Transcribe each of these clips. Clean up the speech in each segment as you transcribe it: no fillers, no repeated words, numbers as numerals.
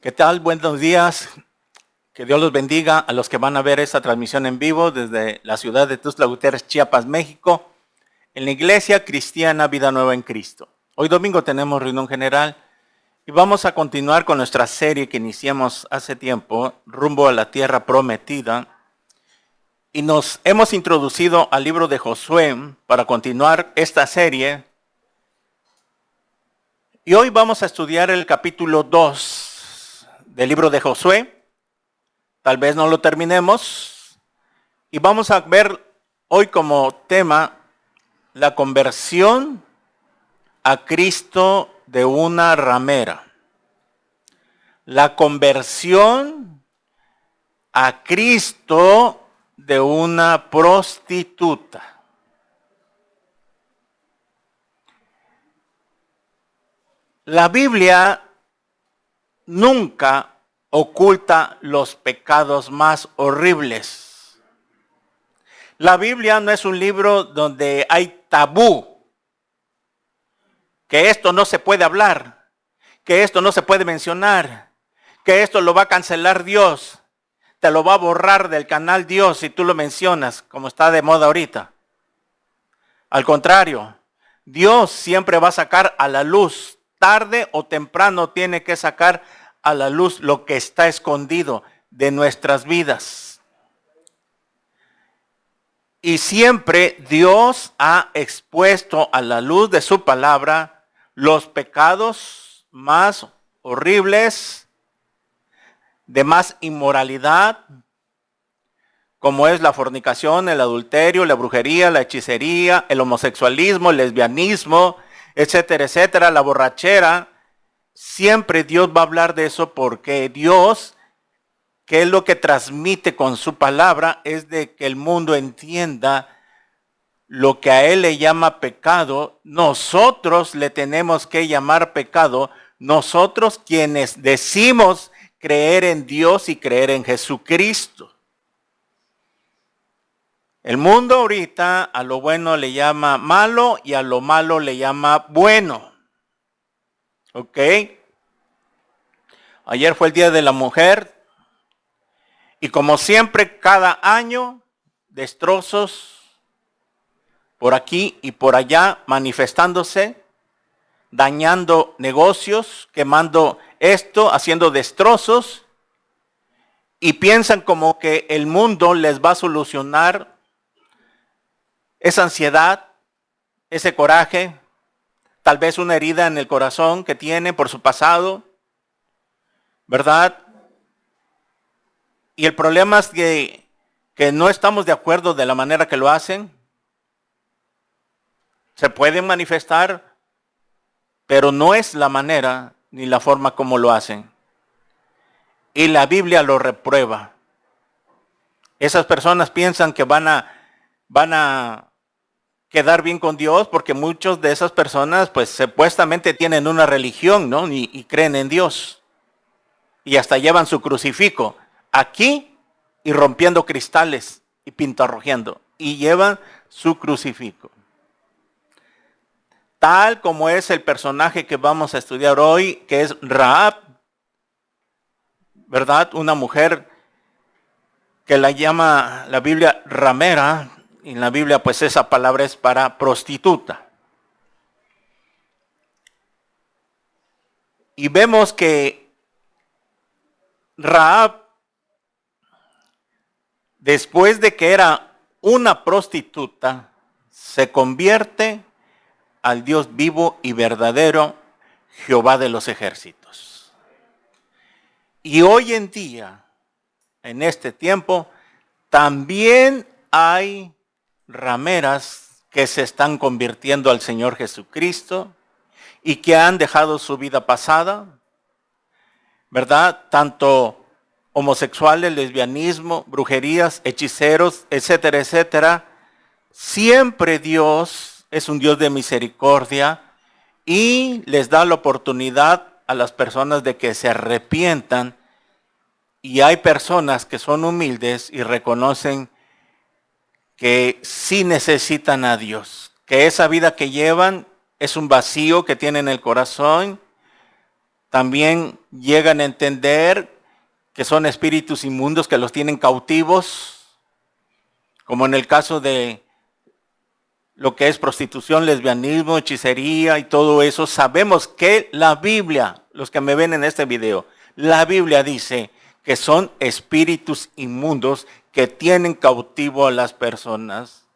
¿Qué tal? Buenos días. Que Dios los bendiga a los que van a ver esta transmisión en vivo desde la ciudad de Tuxtla Gutiérrez, Chiapas, México, en la Iglesia Cristiana Vida Nueva en Cristo. Hoy domingo tenemos reunión general y vamos a continuar con nuestra serie que iniciamos hace tiempo, rumbo a la tierra prometida. Y nos hemos introducido al libro de Josué para continuar esta serie. Y hoy vamos a estudiar el capítulo 2 del libro de Josué. Tal vez no lo terminemos. Y vamos a ver hoy como tema la conversión a Cristo de una ramera. La conversión a Cristo de una prostituta. La Biblia nunca oculta los pecados más horribles. La Biblia no es un libro donde hay tabú, que esto no se puede hablar, que esto no se puede mencionar, que esto lo va a cancelar Dios, te lo va a borrar del canal Dios si tú lo mencionas, como está de moda ahorita. Al contrario, Dios siempre va a sacar a la luz, tarde o temprano tiene que sacar a la luz lo que está escondido de nuestras vidas. Y siempre Dios ha expuesto a la luz de su palabra los pecados más horribles, de más inmoralidad, como es la fornicación, el adulterio, la brujería, la hechicería, el homosexualismo, el lesbianismo, etcétera, etcétera, la borrachera. Siempre Dios va a hablar de eso porque Dios, que es lo que transmite con su palabra, es de que el mundo entienda lo que a Él le llama pecado. Nosotros le tenemos que llamar pecado, nosotros quienes decimos creer en Dios y creer en Jesucristo. El mundo ahorita a lo bueno le llama malo y a lo malo le llama bueno. ¿Ok? Ayer fue el Día de la Mujer y como siempre cada año destrozos por aquí y por allá manifestándose, dañando negocios, quemando esto, haciendo destrozos y piensan como que el mundo les va a solucionar esa ansiedad, ese coraje, tal vez una herida en el corazón que tiene por su pasado, ¿verdad? Y el problema es que no estamos de acuerdo de la manera que lo hacen. Se pueden manifestar, pero no es la manera ni la forma como lo hacen. Y la Biblia lo reprueba. Esas personas piensan que van a quedar bien con Dios porque muchos de esas personas pues supuestamente tienen una religión, ¿no? Y creen en Dios. Y hasta llevan su crucifijo aquí y rompiendo cristales y pintarrojeando. Y llevan su crucifijo. Tal como es el personaje que vamos a estudiar hoy, que es Rahab, ¿verdad? Una mujer que la llama la Biblia ramera. En la Biblia pues esa palabra es para prostituta. Y vemos que Rahab, después de que era una prostituta, se convierte al Dios vivo y verdadero, Jehová de los ejércitos. Y hoy en día, en este tiempo, también hay rameras que se están convirtiendo al Señor Jesucristo y que han dejado su vida pasada, ¿verdad? Tanto homosexuales, lesbianismo, brujerías, hechiceros, etcétera, etcétera. Siempre Dios es un Dios de misericordia y les da la oportunidad a las personas de que se arrepientan. Y hay personas que son humildes y reconocen que sí necesitan a Dios, que esa vida que llevan es un vacío que tienen en el corazón, también llegan a entender que son espíritus inmundos que los tienen cautivos, como en el caso de lo que es prostitución, lesbianismo, hechicería y todo eso. Sabemos que la Biblia, los que me ven en este video, la Biblia dice que son espíritus inmundos que tienen cautivo a las personas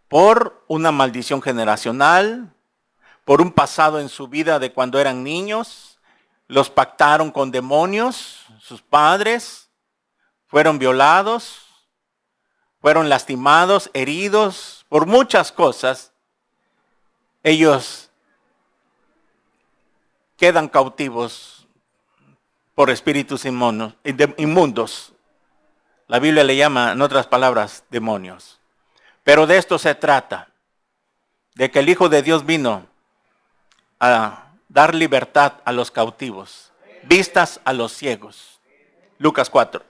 por una maldición generacional, por un pasado en su vida de cuando eran niños, los pactaron con demonios, sus padres, fueron violados, fueron lastimados, heridos, por muchas cosas. Ellos quedan cautivos por espíritus inmundos. La Biblia le llama, en otras palabras, demonios. Pero de esto se trata, de que el Hijo de Dios vino a dar libertad a los cautivos, vistas a los ciegos. Lucas 4.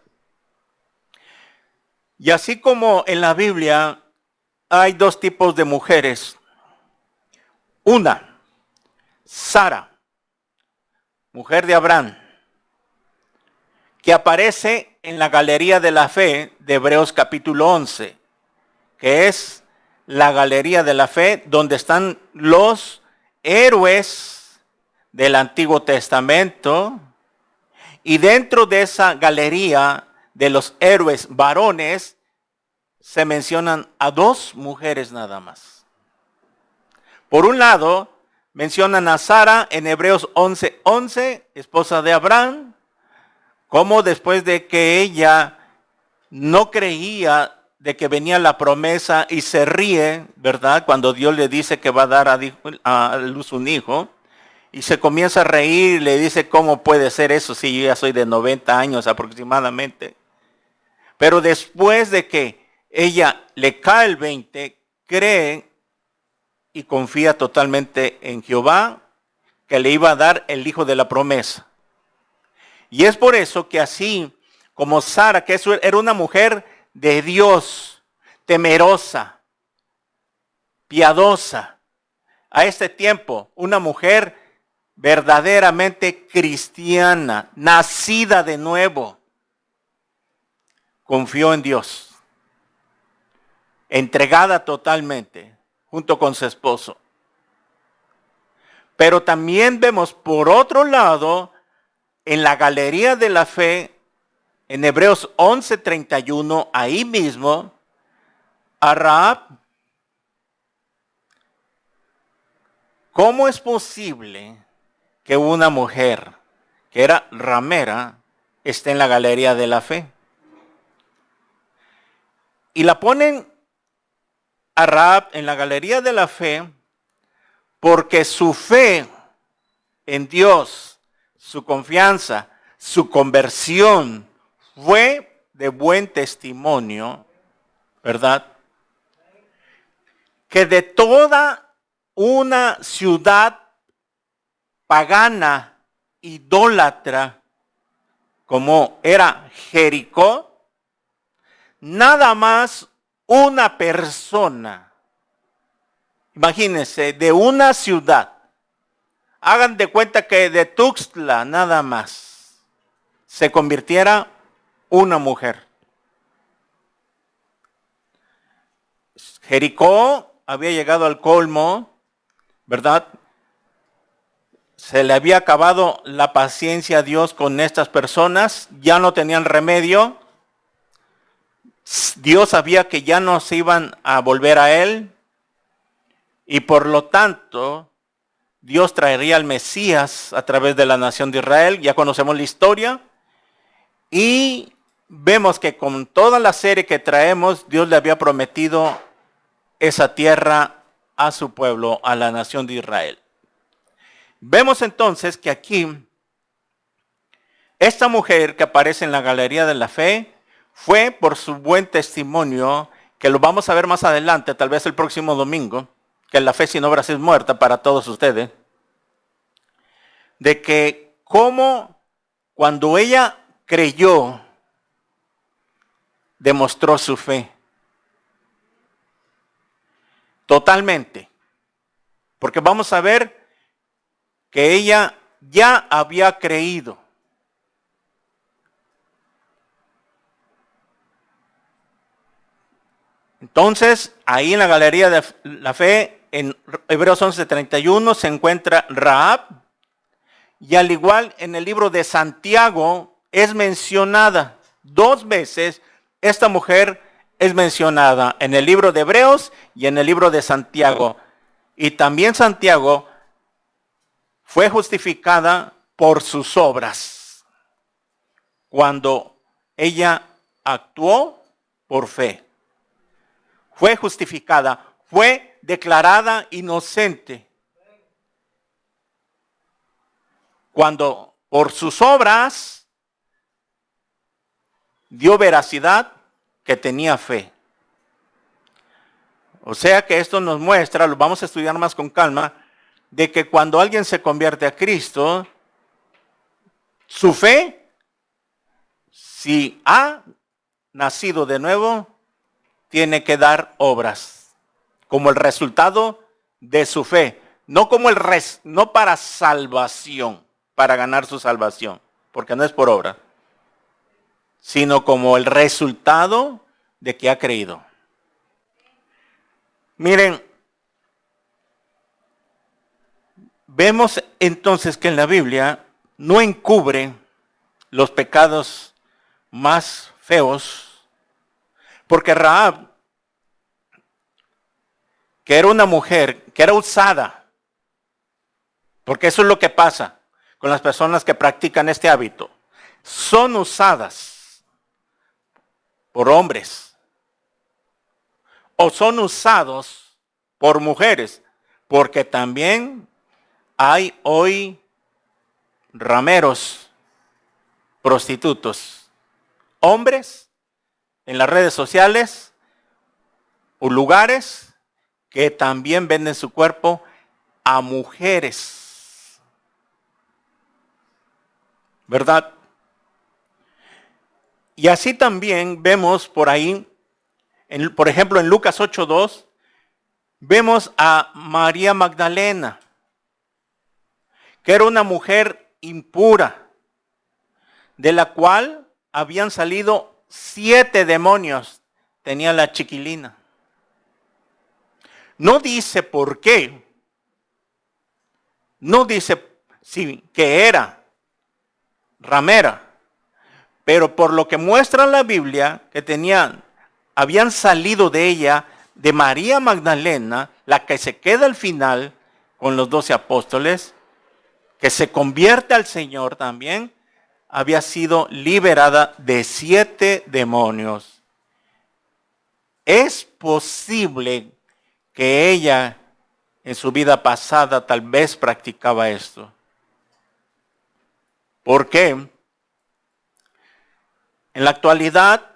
Y así como en la Biblia hay dos tipos de mujeres. Una, Sara, mujer de Abraham, que aparece en la galería de la fe de Hebreos capítulo 11, que es la galería de la fe donde están los héroes del Antiguo Testamento, y dentro de esa galería de los héroes varones se mencionan a dos mujeres nada más. Por un lado, mencionan a Sara en Hebreos 11:11, esposa de Abraham, como después de que ella no creía de que venía la promesa y se ríe, ¿verdad? Cuando Dios le dice que va a dar a luz un hijo, y se comienza a reír y le dice, ¿cómo puede ser eso si yo ya soy de 90 años aproximadamente? Pero después de que ella le cae el 20, cree y confía totalmente en Jehová, que le iba a dar el hijo de la promesa. Y es por eso que así como Sara, que era una mujer de Dios, temerosa, piadosa, a este tiempo, una mujer verdaderamente cristiana, nacida de nuevo, confió en Dios, entregada totalmente, junto con su esposo. Pero también vemos por otro lado, en la galería de la fe, en Hebreos 11:31, ahí mismo, a Rahab. ¿Cómo es posible que una mujer que era ramera esté en la galería de la fe? Y la ponen a Rahab en la galería de la fe porque su fe en Dios, su confianza, su conversión fue de buen testimonio, ¿verdad? Que de toda una ciudad pagana, idólatra, como era Jericó, nada más una persona, imagínense, de una ciudad, hagan de cuenta que de Tuxtla nada más, se convirtiera una mujer. Jericó había llegado al colmo, ¿verdad? Se le había acabado la paciencia a Dios con estas personas, ya no tenían remedio. Dios sabía que ya no se iban a volver a él y por lo tanto Dios traería al Mesías a través de la nación de Israel. Ya conocemos la historia y vemos que con toda la serie que traemos, Dios le había prometido esa tierra a su pueblo, a la nación de Israel. Vemos entonces que aquí, esta mujer que aparece en la galería de la fe, fue por su buen testimonio, que lo vamos a ver más adelante, tal vez el próximo domingo, que la fe sin obras es muerta para todos ustedes, de que como cuando ella creyó, demostró su fe. Totalmente. Porque vamos a ver que ella ya había creído. Entonces, ahí en la galería de la fe, en Hebreos 11:31, se encuentra Rahab. Y al igual en el libro de Santiago, es mencionada 2 veces. Esta mujer es mencionada en el libro de Hebreos y en el libro de Santiago. Y también Santiago fue justificada por sus obras, cuando ella actuó por fe. Fue justificada, fue declarada inocente, cuando por sus obras dio veracidad que tenía fe. O sea que esto nos muestra, lo vamos a estudiar más con calma, de que cuando alguien se convierte a Cristo, su fe, si ha nacido de nuevo, tiene que dar obras como el resultado de su fe, no como no para salvación, para ganar su salvación, porque no es por obra, sino como el resultado de que ha creído. Miren, vemos entonces que en la Biblia no encubre los pecados más feos, porque Rahab, que era una mujer, que era usada, porque eso es lo que pasa con las personas que practican este hábito, son usadas por hombres o son usados por mujeres, porque también hay hoy rameros, prostitutos, hombres en las redes sociales o lugares que también venden su cuerpo a mujeres, ¿verdad? Y así también vemos por ahí, por ejemplo en Lucas 8:2, vemos a María Magdalena, que era una mujer impura, de la cual habían salido 7 demonios, tenía la chiquilina. No dice por qué, no dice si que era ramera, pero por lo que muestra la Biblia, que habían salido de ella, de María Magdalena, la que se queda al final con los 12 apóstoles, que se convierte al Señor también, había sido liberada de 7 demonios. Es posible que ella en su vida pasada tal vez practicaba esto. ¿Por qué? En la actualidad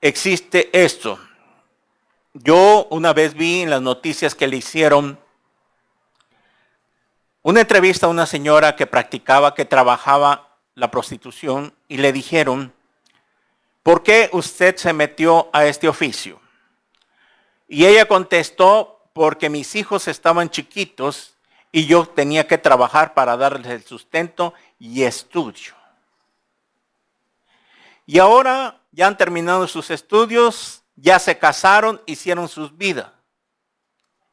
existe esto. Yo una vez vi en las noticias que le hicieron una entrevista a una señora que que trabajaba la prostitución, y le dijeron, ¿por qué usted se metió a este oficio? Y ella contestó, porque mis hijos estaban chiquitos y yo tenía que trabajar para darles el sustento y estudio. Y ahora ya han terminado sus estudios, ya se casaron, hicieron sus vidas.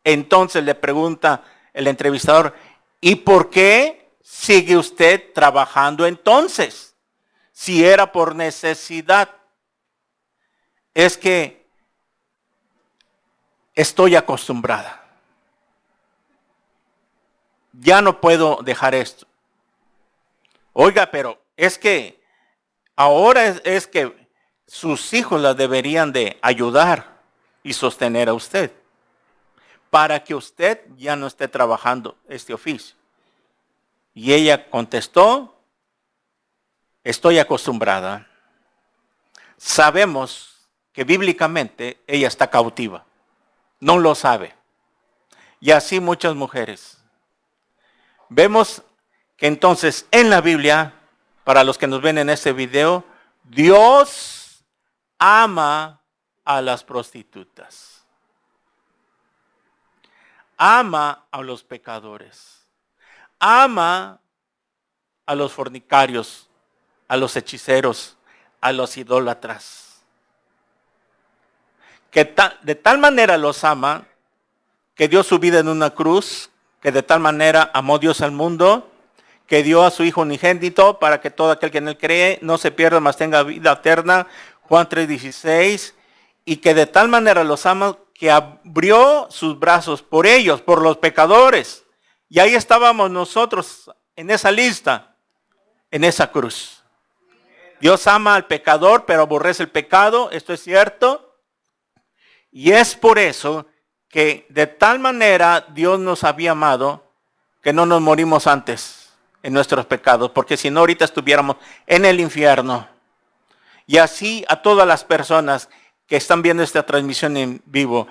Entonces le pregunta el entrevistador, ¿y por qué sigue usted trabajando entonces? Si era por necesidad. Es que estoy acostumbrada. Ya no puedo dejar esto. Oiga, pero es que ahora es que sus hijos la deberían de ayudar y sostener a usted, para que usted ya no esté trabajando este oficio. Y ella contestó, estoy acostumbrada. Sabemos que bíblicamente ella está cautiva. No lo sabe. Y así muchas mujeres. Vemos que entonces en la Biblia, para los que nos ven en este video, Dios ama a las prostitutas. Ama a los pecadores. ama a los fornicarios, a los hechiceros, a los idólatras. Que de tal manera los ama, que dio su vida en una cruz, que de tal manera amó Dios al mundo, que dio a su Hijo unigénito para que todo aquel que en él cree no se pierda, mas tenga vida eterna. Juan 3:16. Y que de tal manera los ama que abrió sus brazos por ellos, por los pecadores. Y ahí estábamos nosotros en esa lista, en esa cruz. Dios ama al pecador, pero aborrece el pecado. Esto es cierto. Y es por eso que de tal manera Dios nos había amado que no nos morimos antes en nuestros pecados, porque si no ahorita estuviéramos en el infierno. Y así a todas las personas que están viendo esta transmisión en vivo,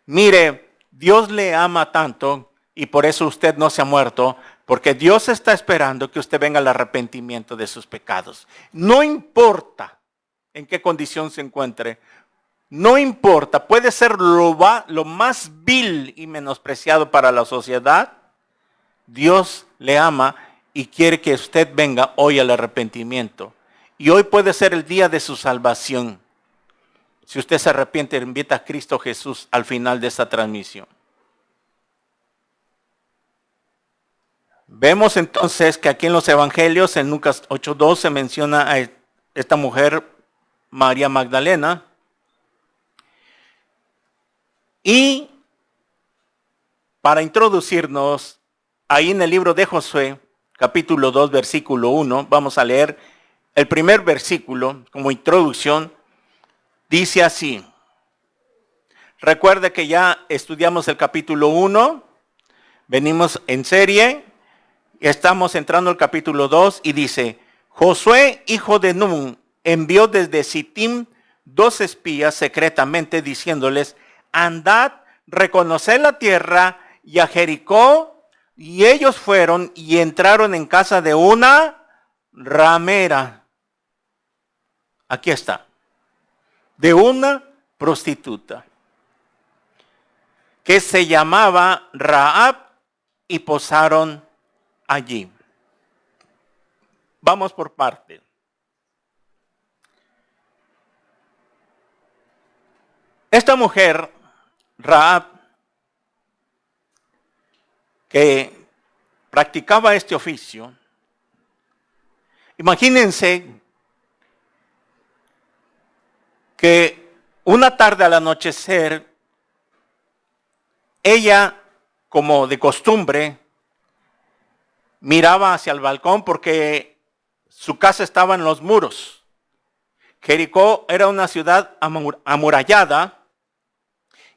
mire, Dios le ama tanto y por eso usted no se ha muerto, porque Dios está esperando que usted venga al arrepentimiento de sus pecados. No importa en qué condición se encuentre, no importa, puede ser lo más vil y menospreciado para la sociedad. Dios le ama y quiere que usted venga hoy al arrepentimiento. Y hoy puede ser el día de su salvación. Si usted se arrepiente, invita a Cristo Jesús al final de esta transmisión. Vemos entonces que aquí en los evangelios, en Lucas 8:2, se menciona a esta mujer, María Magdalena. Y para introducirnos, ahí en el libro de Josué, capítulo 2, versículo 1, vamos a leer el primer versículo como introducción. Dice así. Recuerde que ya estudiamos el capítulo 1, venimos en serie, estamos entrando al capítulo 2 y dice, Josué, hijo de Nun, envió desde Sittim 2 espías secretamente diciéndoles, andad, reconoced la tierra y a Jericó, y ellos fueron y entraron en casa de una ramera. Aquí está. De una prostituta que se llamaba Rahab y posaron allí. Vamos por parte. Esta mujer, Rahab, que practicaba este oficio, imagínense que una tarde al anochecer, ella, como de costumbre, miraba hacia el balcón porque su casa estaba en los muros. Jericó era una ciudad amurallada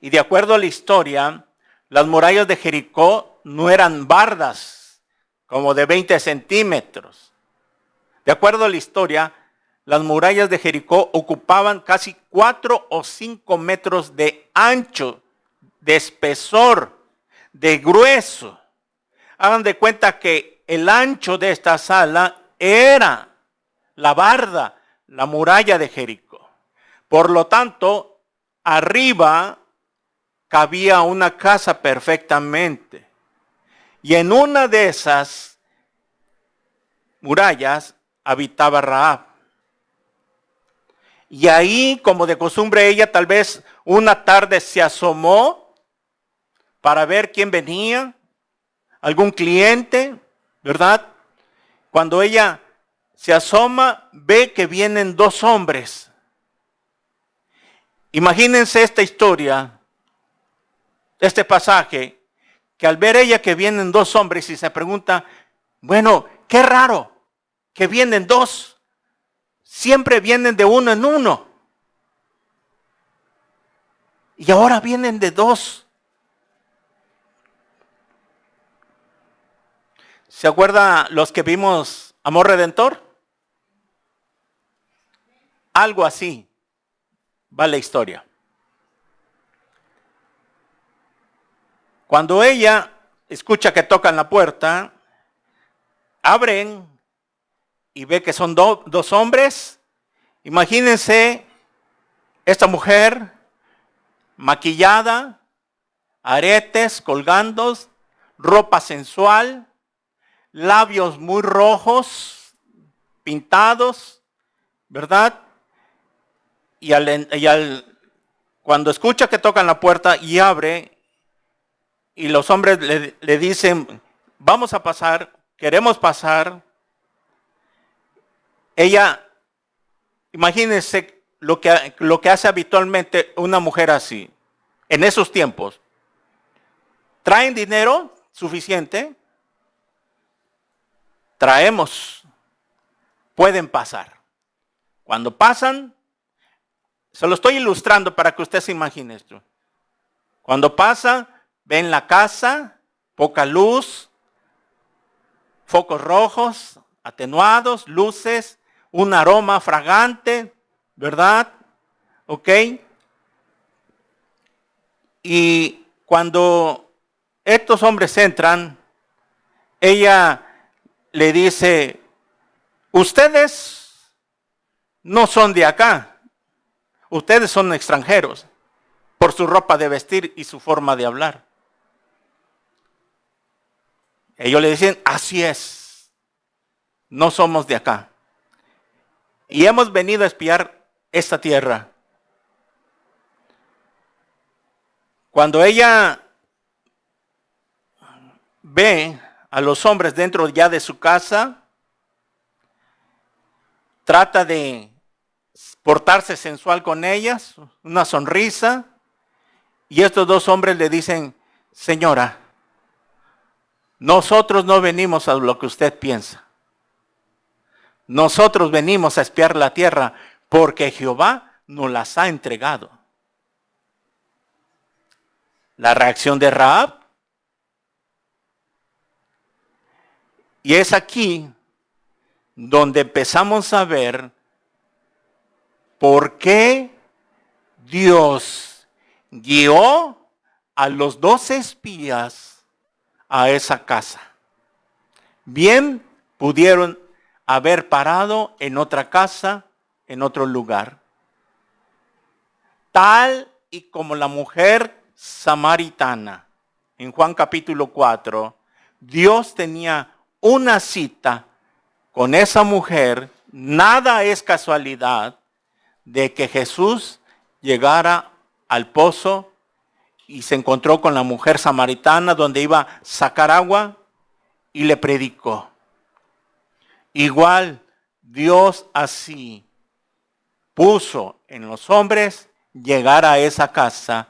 y de acuerdo a la historia, las murallas de Jericó no eran bardas como de 20 centímetros. De acuerdo a la historia, las murallas de Jericó ocupaban casi 4 o 5 metros de ancho, de espesor, de grueso. Hagan de cuenta que el ancho de esta sala era la barda, la muralla de Jericó. Por lo tanto, arriba cabía una casa perfectamente. Y en una de esas murallas habitaba Rahab. Y ahí, como de costumbre, ella tal vez una tarde se asomó para ver quién venía, algún cliente, ¿verdad? Cuando ella se asoma, ve que vienen 2 hombres. Imagínense esta historia, este pasaje, que al ver ella que vienen 2 hombres y se pregunta, bueno, qué raro que vienen 2. Siempre vienen de uno en uno. Y ahora vienen de 2. ¿Se acuerdan los que vimos Amor Redentor? Algo así va la historia. Cuando ella escucha que tocan la puerta, abren y ve que son 2 hombres. Imagínense esta mujer maquillada, aretes colgando, ropa sensual, labios muy rojos, pintados, ¿verdad? Cuando escucha que tocan la puerta y abre, y los hombres le dicen, vamos a pasar, queremos pasar, ella, imagínense lo que hace habitualmente una mujer así, en esos tiempos. ¿Traen dinero suficiente? Traemos, pueden pasar. Cuando pasan, se lo estoy ilustrando para que usted se imagine esto. Cuando pasa, ven la casa, poca luz, focos rojos, atenuados, luces, un aroma fragante, ¿verdad? ¿Ok? Y cuando estos hombres entran, ella le dice, ustedes no son de acá, ustedes son extranjeros por su ropa de vestir y su forma de hablar. Ellos le dicen, así es, no somos de acá. Y hemos venido a espiar esta tierra. Cuando ella ve a los hombres dentro ya de su casa, trata de portarse sensual con ellas, una sonrisa, y estos dos hombres le dicen, señora, nosotros no venimos a lo que usted piensa. Nosotros venimos a espiar la tierra porque Jehová nos las ha entregado. La reacción de Rahab. Y es aquí donde empezamos a ver por qué Dios guió a los 12 espías a esa casa. Bien pudieron haber parado en otra casa, en otro lugar. Tal y como la mujer samaritana, en Juan capítulo 4, Dios tenía una cita con esa mujer. Nada es casualidad de que Jesús llegara al pozo y se encontró con la mujer samaritana donde iba a sacar agua y le predicó. Igual Dios así puso en los hombres llegar a esa casa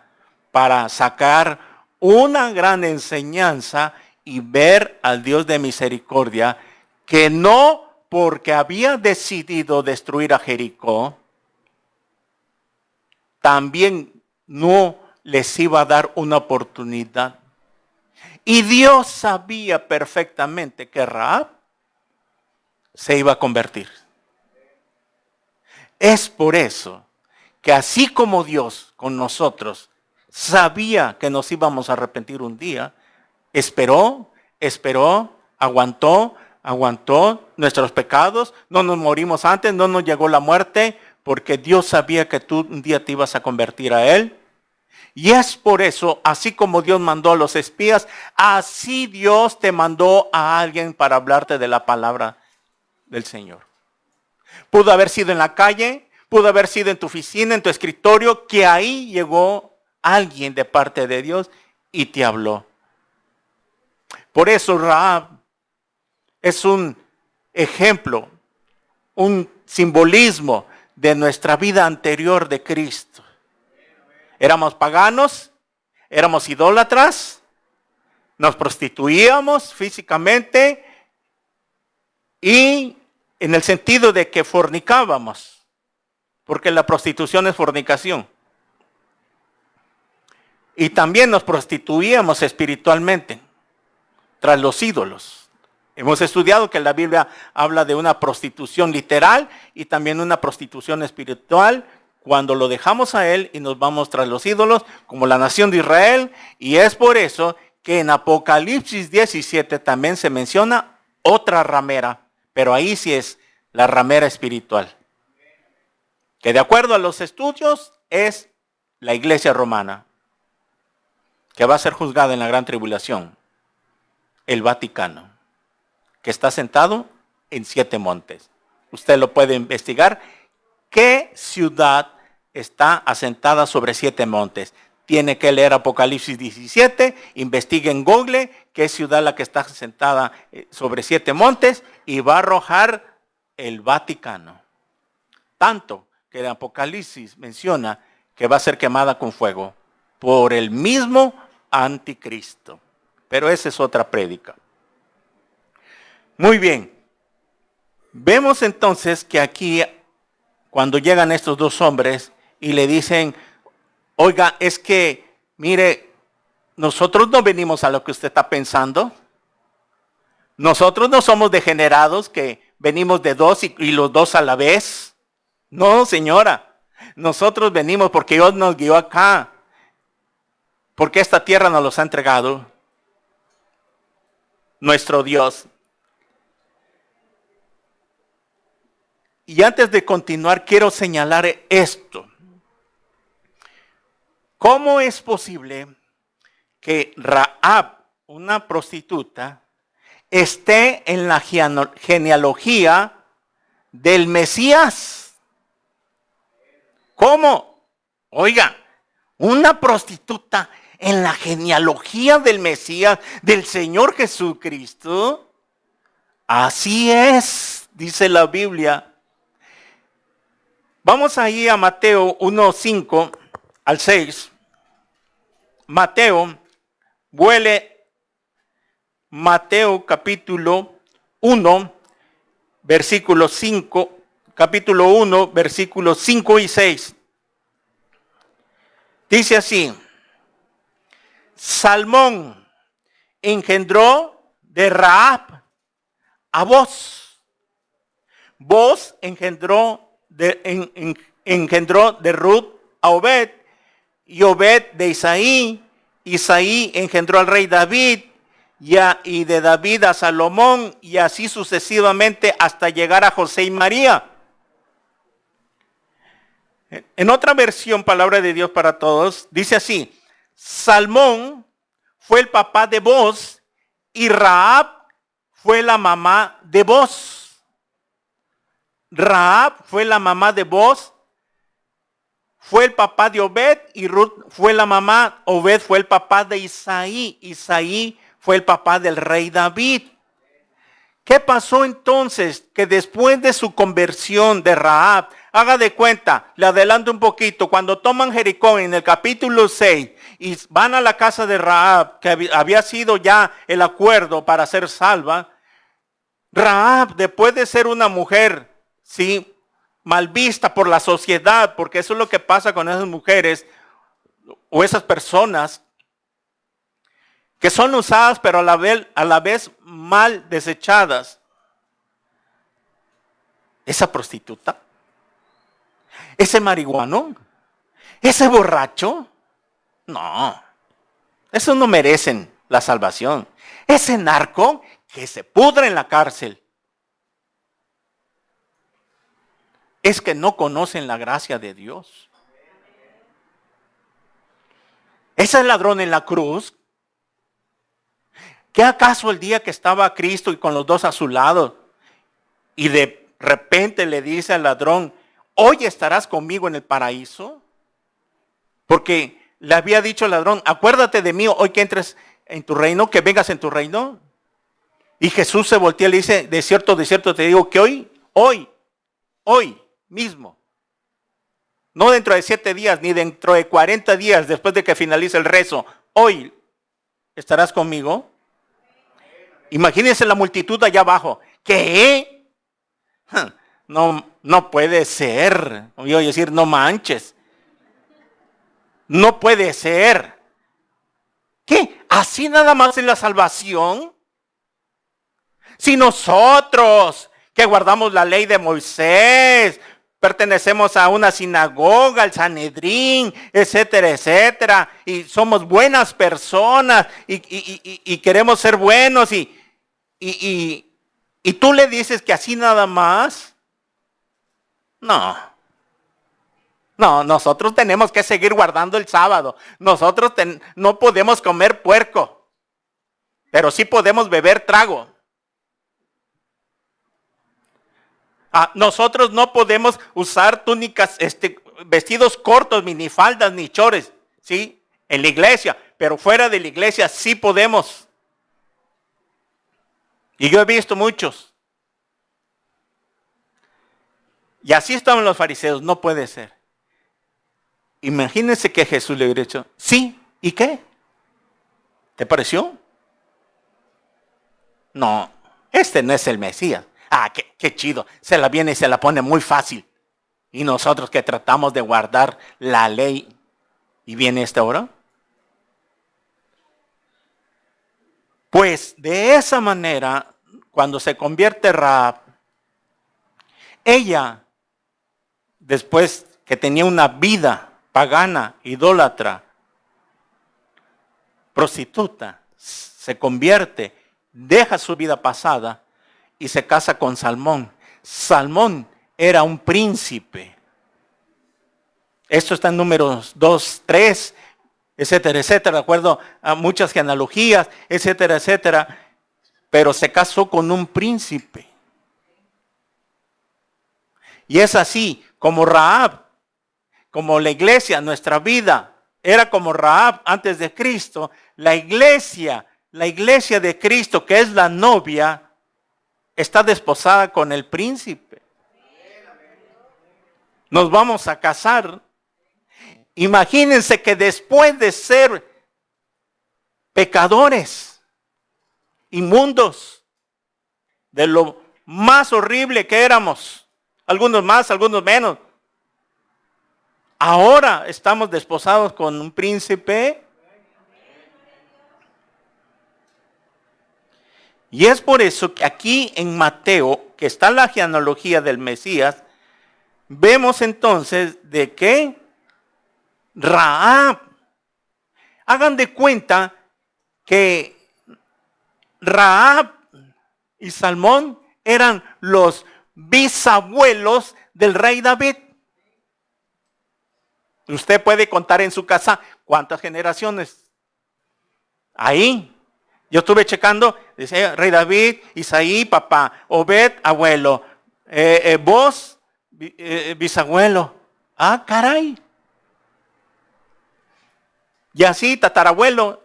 para sacar una gran enseñanza y ver al Dios de misericordia que no porque había decidido destruir a Jericó, también no les iba a dar una oportunidad. Y Dios sabía perfectamente que Rahab se iba a convertir. Es por eso que así como Dios con nosotros sabía que nos íbamos a arrepentir un día, esperó, aguantó nuestros pecados, no nos morimos antes, no nos llegó la muerte, porque Dios sabía que tú un día te ibas a convertir a Él. Y es por eso, así como Dios mandó a los espías, así Dios te mandó a alguien para hablarte de la palabra del Señor. Pudo haber sido en la calle, pudo haber sido en tu oficina, en tu escritorio, que ahí llegó alguien de parte de Dios y te habló. Por eso Rahab es un ejemplo, un simbolismo de nuestra vida anterior de Cristo. Éramos paganos, éramos idólatras, nos prostituíamos físicamente y en el sentido de que fornicábamos, porque la prostitución es fornicación. Y también nos prostituíamos espiritualmente tras los ídolos. Hemos estudiado que la Biblia habla de una prostitución literal y también una prostitución espiritual cuando lo dejamos a Él y nos vamos tras los ídolos, como la nación de Israel. Y es por eso que en Apocalipsis 17 también se menciona otra ramera, pero ahí sí es la ramera espiritual, que de acuerdo a los estudios es la iglesia romana, que va a ser juzgada en la gran tribulación, el Vaticano. que está sentado en 7 montes. Usted lo puede investigar. ¿Qué ciudad está asentada sobre 7 montes? Tiene que leer Apocalipsis 17, investigue en Google qué ciudad la que está asentada sobre 7 montes y va a arrojar el Vaticano. Tanto que el Apocalipsis menciona que va a ser quemada con fuego por el mismo anticristo. Pero esa es otra prédica. Muy bien. Vemos entonces que aquí, cuando llegan estos 2 hombres y le dicen, oiga, es que, mire, nosotros no venimos a lo que usted está pensando. Nosotros no somos degenerados que venimos de 2 y los 2 a la vez. No, señora. Nosotros venimos porque Dios nos guió acá. Porque esta tierra nos los ha entregado nuestro Dios. Y antes de continuar, quiero señalar esto. ¿Cómo es posible que Rahab, una prostituta, esté en la genealogía del Mesías? ¿Cómo? Oiga, una prostituta en la genealogía del Mesías, del Señor Jesucristo. Así es, dice la Biblia. Vamos ahí a Mateo 1:5 al 6. Mateo capítulo 1, versículo 5, capítulo 1, versículos 5 y 6. Dice así: Salmón engendró de Rahab a Booz. Booz engendró de Ruth a Obed, y Obed de Isaí. Isaí engendró al rey David, y de David a Salomón, y así sucesivamente hasta llegar a José y María. En otra versión, Palabra de Dios para Todos, dice así: Salmón fue el papá de Booz, y Rahab fue la mamá de Booz. Rahab fue la mamá de Booz, fue el papá de Obed, y Ruth fue la mamá. Obed fue el papá de Isaí. Isaí fue el papá del rey David. ¿Qué pasó entonces? Que después de su conversión de Rahab, haga de cuenta, le adelanto un poquito, cuando toman Jericó en el capítulo 6 y van a la casa de Rahab, que había sido ya el acuerdo para ser salva, Rahab, después de ser una mujer, sí, mal vista por la sociedad, porque eso es lo que pasa con esas mujeres o esas personas que son usadas pero a la vez mal desechadas. Esa prostituta, ese marihuano, ese borracho, no, esos no merecen la salvación. Ese narco, que se pudre en la cárcel. Es que no conocen la gracia de Dios. Ese ladrón en la cruz, ¿qué acaso el día que estaba Cristo y con los 2 a su lado, y de repente le dice al ladrón, hoy estarás conmigo en el paraíso? Porque le había dicho al ladrón, acuérdate de mí hoy que entres en tu reino, que vengas en tu reino. Y Jesús se voltea y le dice, de cierto te digo que hoy mismo, no dentro de 7 días, ni dentro de 40 días después de que finalice el rezo, hoy estarás conmigo. Imagínense la multitud allá abajo. ¿Qué? No puede ser. Voy a decir, no manches. No puede ser. ¿Qué? ¿Así nada más es la salvación? Si nosotros que guardamos la ley de Moisés, pertenecemos a una sinagoga, al Sanedrín, etcétera, etcétera, y somos buenas personas y queremos ser buenos y tú le dices que así nada más. No, nosotros tenemos que seguir guardando el sábado. Nosotros no podemos comer puerco, pero sí podemos beber trago. Nosotros no podemos usar túnicas, vestidos cortos, minifaldas, ni chores, ¿sí? En la iglesia, pero fuera de la iglesia sí podemos. Y yo he visto muchos. Y así estaban los fariseos, no puede ser. Imagínense que Jesús le hubiera dicho, sí, ¿y qué? ¿Te pareció? No, este no es el Mesías. Qué chido, se la viene y se la pone muy fácil. Y nosotros que tratamos de guardar la ley, ¿y viene esta hora? Pues de esa manera, cuando se convierte Rahab, ella, después que tenía una vida pagana, idólatra, prostituta, se convierte, deja su vida pasada y se casa con Salmón. Salmón era un príncipe. Esto está en Números 2, 3, etcétera, etcétera, de acuerdo a muchas genealogías, etcétera, etcétera. Pero se casó con un príncipe. Y es así, como Rahab, como la iglesia, nuestra vida era como Rahab antes de Cristo. La iglesia de Cristo, que es la novia, está desposada con el príncipe. Nos vamos a casar. Imagínense que después de ser pecadores, inmundos, de lo más horrible que éramos, algunos más, algunos menos, ahora estamos desposados con un príncipe. Y es por eso que aquí en Mateo, que está la genealogía del Mesías, vemos entonces de que Rahab, hagan de cuenta que Rahab y Salmón eran los bisabuelos del rey David. Usted puede contar en su casa cuántas generaciones. Ahí, yo estuve checando, dice rey David, Isaí, papá, Obed, abuelo, vos, bisabuelo. Caray. Y así, tatarabuelo.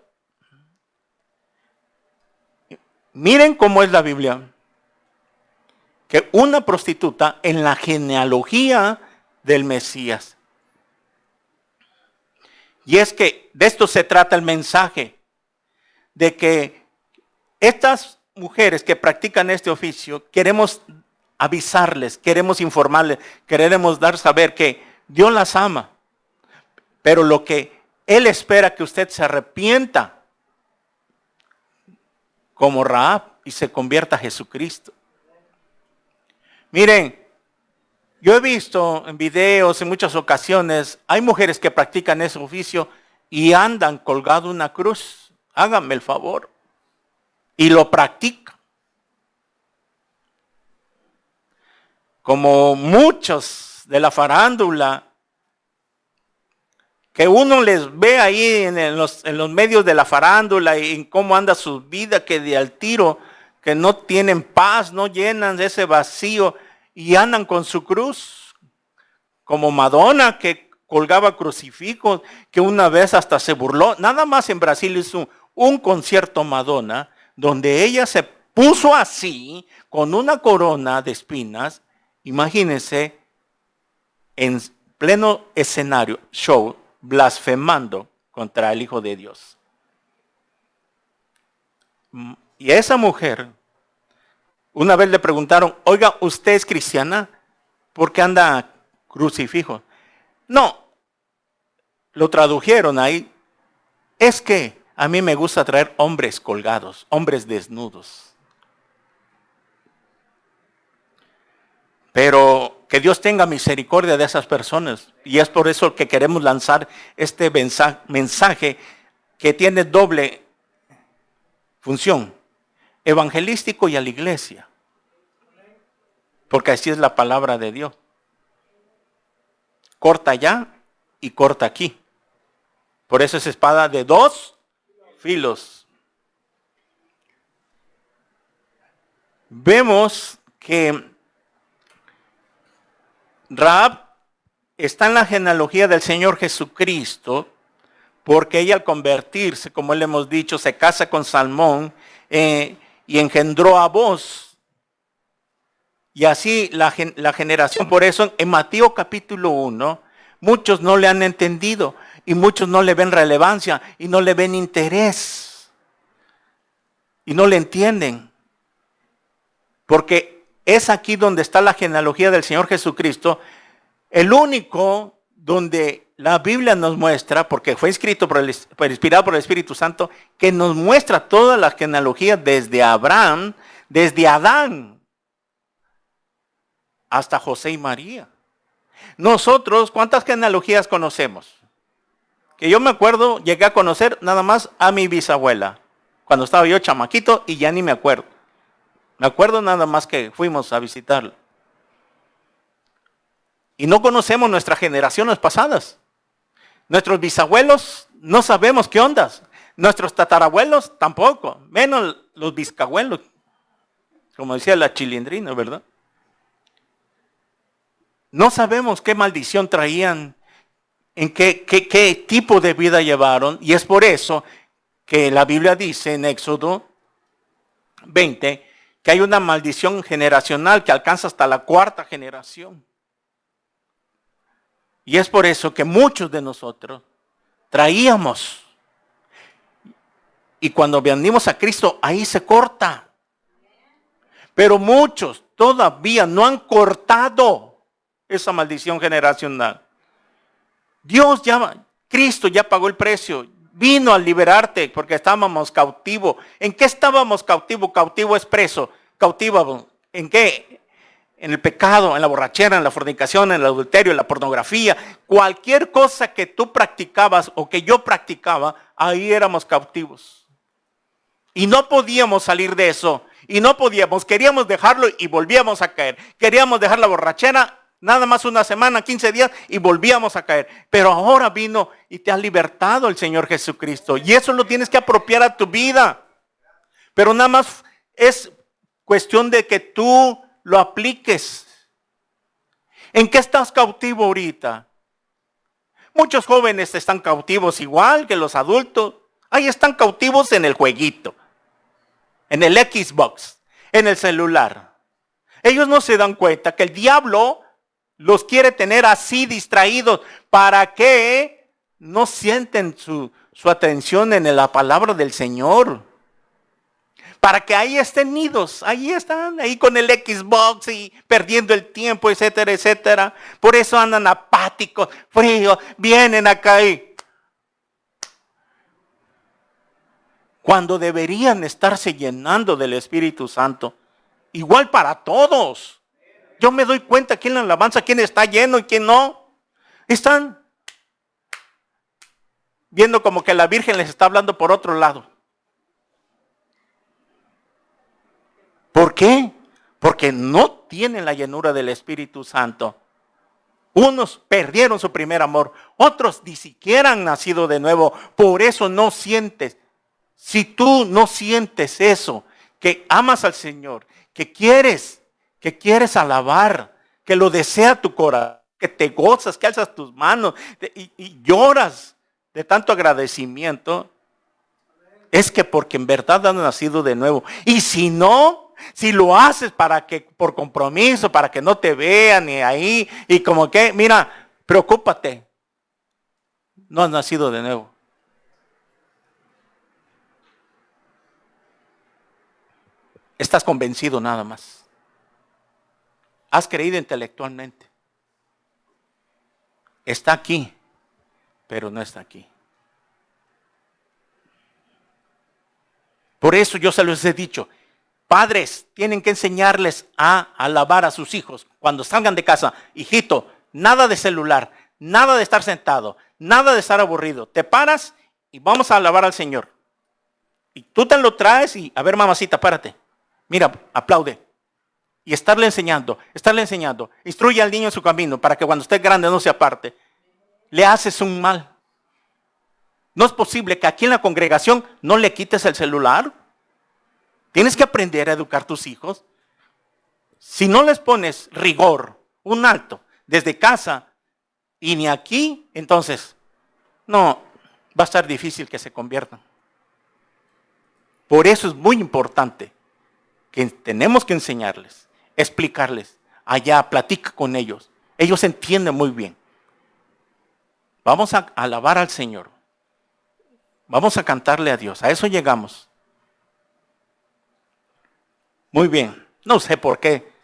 Miren cómo es la Biblia. Que una prostituta en la genealogía del Mesías. Y es que de esto se trata el mensaje. De que estas mujeres que practican este oficio, queremos avisarles, queremos informarles, queremos dar saber que Dios las ama. Pero lo que Él espera que usted se arrepienta como Rahab y se convierta a Jesucristo. Miren, yo he visto en videos en muchas ocasiones, hay mujeres que practican ese oficio y andan colgado una cruz. Háganme el favor. Y lo practican. Como muchos de la farándula, que uno les ve ahí en los medios de la farándula y en cómo anda su vida, que de al tiro, que no tienen paz, no llenan de ese vacío y andan con su cruz. Como Madonna, que colgaba crucifijos, que una vez hasta se burló. Nada más en Brasil hizo un concierto Madonna, donde ella se puso así, con una corona de espinas, imagínense, en pleno escenario, show, blasfemando contra el Hijo de Dios. Y a esa mujer, una vez le preguntaron, oiga, ¿usted es cristiana? ¿Por qué anda crucifijo? No, lo tradujeron ahí. Es que a mí me gusta traer hombres colgados, hombres desnudos. Pero que Dios tenga misericordia de esas personas. Y es por eso que queremos lanzar este mensaje que tiene doble función. Evangelístico y a la iglesia. Porque así es la palabra de Dios. Corta allá y corta aquí. Por eso es espada de dos filos. Vemos que Rahab está en la genealogía del Señor Jesucristo, porque ella al convertirse, como le hemos dicho, se casa con Salmón y engendró a Booz. Y así la generación, por eso en Mateo capítulo 1, muchos no le han entendido y muchos no le ven relevancia y no le ven interés y no le entienden. Porque es aquí donde está la genealogía del Señor Jesucristo, el único donde la Biblia nos muestra, porque fue escrito inspirado por el Espíritu Santo, que nos muestra toda la genealogía desde Abraham, desde Adán, hasta José y María. Nosotros, ¿cuántas genealogías conocemos? Que yo me acuerdo, llegué a conocer nada más a mi bisabuela, cuando estaba yo chamaquito y ya ni me acuerdo. Me acuerdo nada más que fuimos a visitarla. Y no conocemos nuestras generaciones pasadas. Nuestros bisabuelos no sabemos qué ondas. Nuestros tatarabuelos tampoco, menos los bisabuelos, como decía la chilindrina, ¿verdad? No sabemos qué maldición traían, en qué tipo de vida llevaron. Y es por eso que la Biblia dice en Éxodo 20 que hay una maldición generacional que alcanza hasta la 4ª generación. Y es por eso que muchos de nosotros traíamos. Y cuando venimos a Cristo, ahí se corta. Pero muchos todavía no han cortado esa maldición generacional. Cristo ya pagó el precio. Vino a liberarte porque estábamos cautivos. ¿En qué estábamos cautivos? Cautivo es preso. Cautivo, ¿en qué? En el pecado, en la borrachera, en la fornicación, en el adulterio, en la pornografía. Cualquier cosa que tú practicabas o que yo practicaba, ahí éramos cautivos. Y no podíamos salir de eso. Y no podíamos, queríamos dejarlo y volvíamos a caer. Queríamos dejar la borrachera nada más una semana, 15 días y volvíamos a caer. Pero ahora vino y te ha libertado el Señor Jesucristo. Y eso lo tienes que apropiar a tu vida. Pero nada más es cuestión de que tú lo apliques. ¿En qué estás cautivo ahorita? Muchos jóvenes están cautivos igual que los adultos. Ahí están cautivos en el jueguito, en el Xbox, en el celular. Ellos no se dan cuenta que el diablo los quiere tener así distraídos para que no sienten su atención en la palabra del Señor. Para que ahí estén nidos, ahí están, ahí con el Xbox y perdiendo el tiempo, etcétera, etcétera. Por eso andan apáticos, fríos, vienen acá y cuando deberían estarse llenando del Espíritu Santo. Igual para todos. Yo me doy cuenta aquí en la alabanza quién está lleno y quién no. Están viendo como que la Virgen les está hablando por otro lado. ¿Por qué? Porque no tienen la llenura del Espíritu Santo. Unos perdieron su primer amor, otros ni siquiera han nacido de nuevo. Por eso no sientes. Si tú no sientes eso, que amas al Señor, que quieres alabar, que lo desea tu corazón, que te gozas, que alzas tus manos y lloras de tanto agradecimiento, es que porque en verdad has nacido de nuevo. Y si no, si lo haces para que por compromiso, para que no te vean ni ahí, y como que, mira, preocúpate, no has nacido de nuevo. Estás convencido nada más. Has creído intelectualmente. Está aquí, pero no está aquí. Por eso yo se los he dicho, padres tienen que enseñarles a alabar a sus hijos cuando salgan de casa. Hijito, nada de celular, nada de estar sentado, nada de estar aburrido. Te paras y vamos a alabar al Señor. Y tú te lo traes y, a ver, mamacita, párate. Mira, aplaude. Y estarle enseñando. Instruye al niño en su camino para que cuando esté grande no se aparte. Le haces un mal. No es posible que aquí en la congregación no le quites el celular. Tienes que aprender a educar a tus hijos. Si no les pones rigor, un alto, desde casa y ni aquí, entonces, no, va a estar difícil que se conviertan. Por eso es muy importante que tenemos que enseñarles, explicarles. Allá, platica con ellos. Ellos entienden muy bien. Vamos a alabar al Señor. Vamos a cantarle a Dios. A eso llegamos. Muy bien. No sé por qué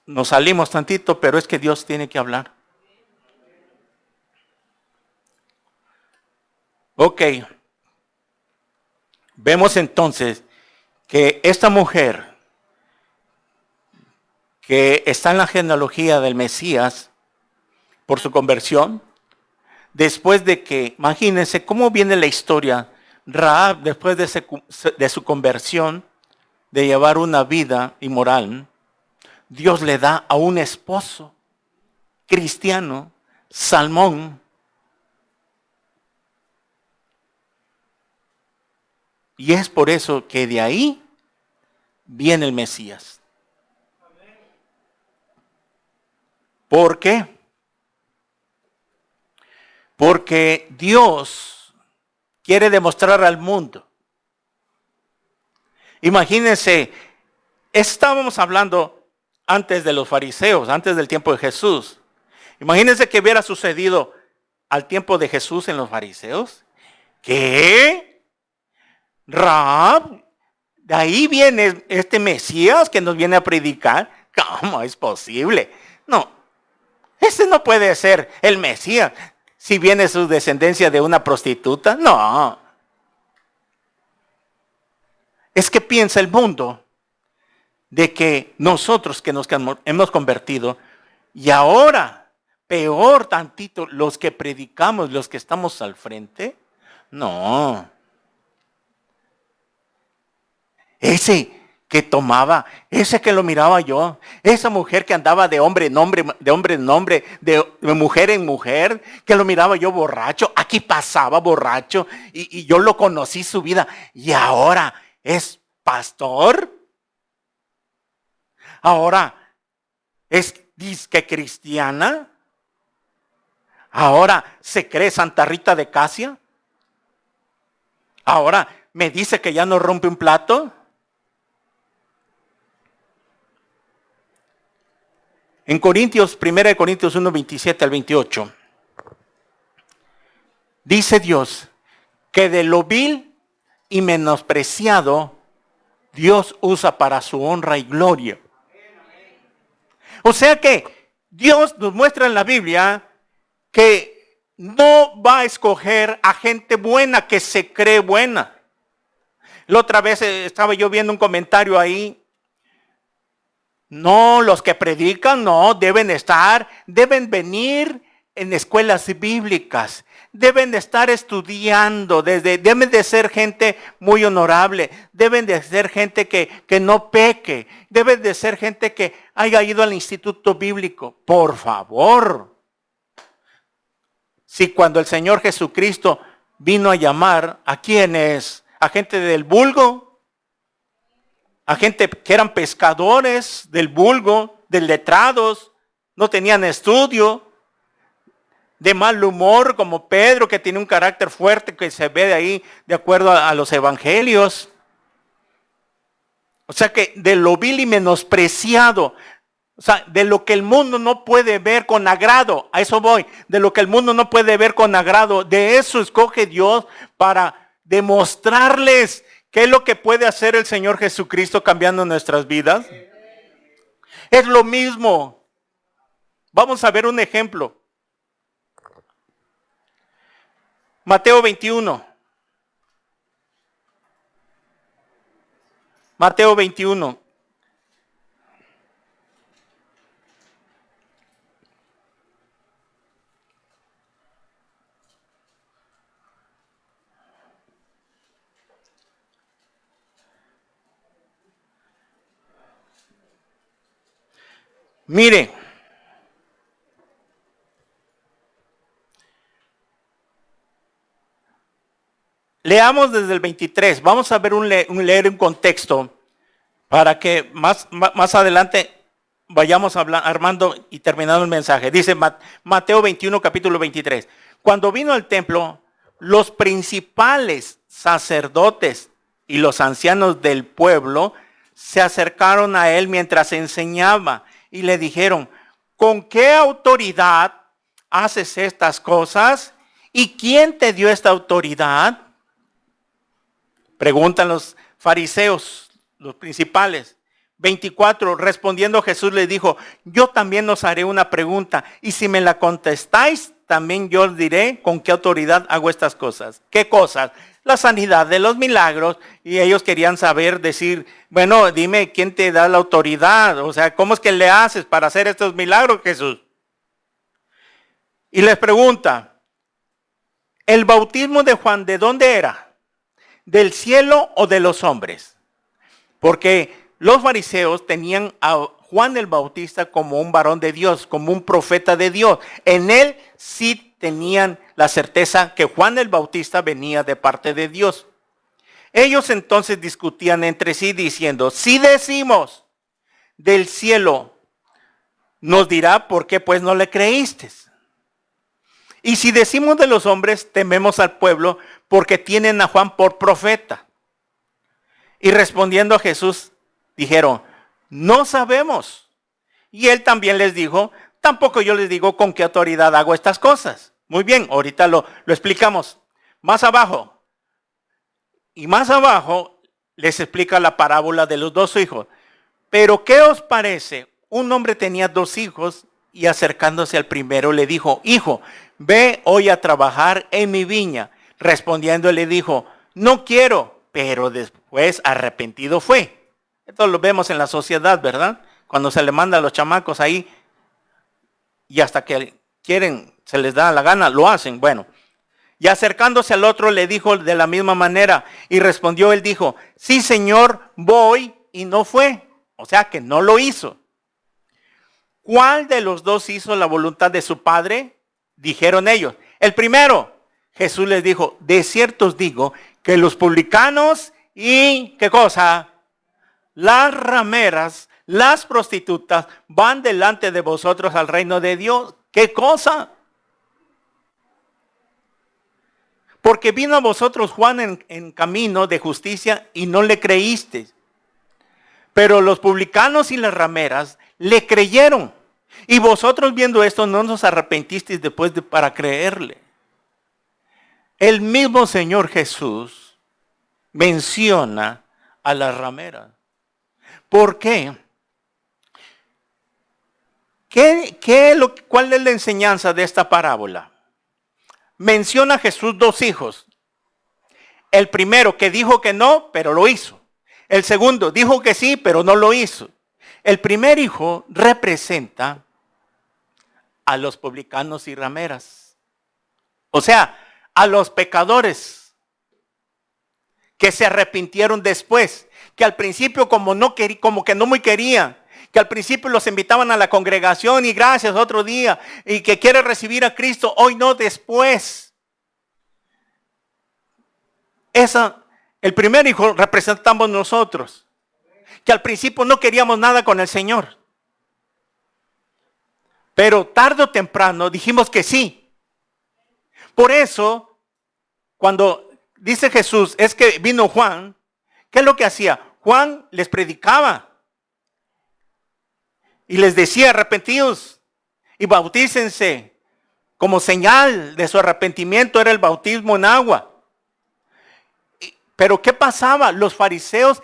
nos salimos tantito, pero es que Dios tiene que hablar. Ok. Vemos entonces que esta mujer que está en la genealogía del Mesías por su conversión, después de que, imagínense cómo viene la historia, Rahab después de su conversión, de llevar una vida inmoral, Dios le da a un esposo cristiano, Salmón. Y es por eso que de ahí viene el Mesías. ¿Por qué? Porque Dios quiere demostrar al mundo. Imagínense, estábamos hablando antes de los fariseos, antes del tiempo de Jesús. Imagínense que hubiera sucedido al tiempo de Jesús en los fariseos. ¿Qué? Rahab, de ahí viene este Mesías que nos viene a predicar. ¿Cómo es posible? No, ese no puede ser el Mesías. Si viene su descendencia de una prostituta, no. Es que piensa el mundo de que nosotros que nos hemos convertido, y ahora, peor tantito, los que predicamos, los que estamos al frente, no. Ese que tomaba, ese que lo miraba yo, esa mujer que andaba de hombre en hombre, de mujer en mujer, que lo miraba yo borracho, aquí pasaba borracho y yo lo conocí su vida y ahora es pastor, ahora es disque cristiana, ahora se cree Santa Rita de Casia, ahora me dice que ya no rompe un plato. En Corintios, 1 Corintios 1, 27 al 28, dice Dios que de lo vil y menospreciado Dios usa para su honra y gloria. O sea que Dios nos muestra en la Biblia que no va a escoger a gente buena que se cree buena. La otra vez estaba yo viendo un comentario ahí. No, los que predican no, deben venir en escuelas bíblicas, deben estar estudiando, deben de ser gente muy honorable, deben de ser gente que no peque, deben de ser gente que haya ido al instituto bíblico. Por favor, si cuando el Señor Jesucristo vino a llamar, ¿a quiénes? ¿A gente del vulgo? A gente que eran pescadores del vulgo, de letrados, no tenían estudio, de mal humor como Pedro, que tiene un carácter fuerte que se ve de ahí de acuerdo a los evangelios. O sea que de lo vil y menospreciado, o sea, de lo que el mundo no puede ver con agrado, a eso voy, de lo que el mundo no puede ver con agrado, de eso escoge Dios para demostrarles ¿qué es lo que puede hacer el Señor Jesucristo cambiando nuestras vidas? Es lo mismo. Vamos a ver un ejemplo. Mateo 21. Mateo 21. Mire, leamos desde el 23. Vamos a ver leer un contexto para que más adelante vayamos armando y terminando el mensaje. Dice Mateo 21, capítulo 23. Cuando vino al templo, los principales sacerdotes y los ancianos del pueblo se acercaron a él mientras enseñaba y le dijeron: ¿con qué autoridad haces estas cosas? ¿Y quién te dio esta autoridad? Preguntan los fariseos, los principales. 24, respondiendo Jesús les dijo: yo también os haré una pregunta, y si me la contestáis, también yo os diré con qué autoridad hago estas cosas. ¿Qué cosas? La sanidad de los milagros, y ellos querían saber, decir, bueno, dime quién te da la autoridad, o sea, ¿cómo es que le haces para hacer estos milagros, Jesús? Y les pregunta: ¿el bautismo de Juan de dónde era? ¿Del cielo o de los hombres? Porque los fariseos tenían a Juan el Bautista como un varón de Dios, como un profeta de Dios. En él sí tenían la certeza que Juan el Bautista venía de parte de Dios. Ellos entonces discutían entre sí diciendo: si decimos del cielo, nos dirá por qué pues no le creíste. Y si decimos de los hombres, tememos al pueblo porque tienen a Juan por profeta. Y respondiendo a Jesús, dijeron: no sabemos. Y él también les dijo: tampoco yo les digo con qué autoridad hago estas cosas. Muy bien, ahorita lo explicamos. Más abajo. Y más abajo les explica la parábola de los dos hijos. Pero ¿qué os parece? Un hombre tenía dos hijos y acercándose al primero le dijo: hijo, ve hoy a trabajar en mi viña. Respondiendo le dijo: no quiero. Pero después arrepentido fue. Esto lo vemos en la sociedad, ¿verdad? Cuando se le manda a los chamacos ahí y hasta que quieren, se les da la gana, lo hacen. Bueno, y acercándose al otro le dijo de la misma manera y respondió, él dijo: sí, Señor, voy, y no fue. O sea que no lo hizo. ¿Cuál de los dos hizo la voluntad de su padre? Dijeron ellos: el primero. Jesús les dijo: de cierto os digo que los publicanos y, ¿qué cosa? Las rameras, las prostitutas, van delante de vosotros al reino de Dios. ¿Qué cosa? Porque vino a vosotros Juan en camino de justicia y no le creísteis. Pero los publicanos y las rameras le creyeron. Y vosotros viendo esto no nos arrepentisteis después para creerle. El mismo Señor Jesús menciona a las rameras. ¿Por qué? ¿Cuál es la enseñanza de esta parábola? Menciona a Jesús dos hijos. El primero que dijo que no, pero lo hizo. El segundo dijo que sí, pero no lo hizo. El primer hijo representa a los publicanos y rameras. O sea, a los pecadores que se arrepintieron después, que al principio como que no muy querían, que al principio los invitaban a la congregación y gracias otro día, y que quiere recibir a Cristo, hoy no, después. El primer hijo representamos nosotros, que al principio no queríamos nada con el Señor, pero tarde o temprano dijimos que sí. Por eso, cuando dice Jesús, es que vino Juan, ¿qué es lo que hacía? Juan les predicaba y les decía: arrepentidos y bautícense. Como señal de su arrepentimiento era el bautismo en agua. Pero ¿qué pasaba? Los fariseos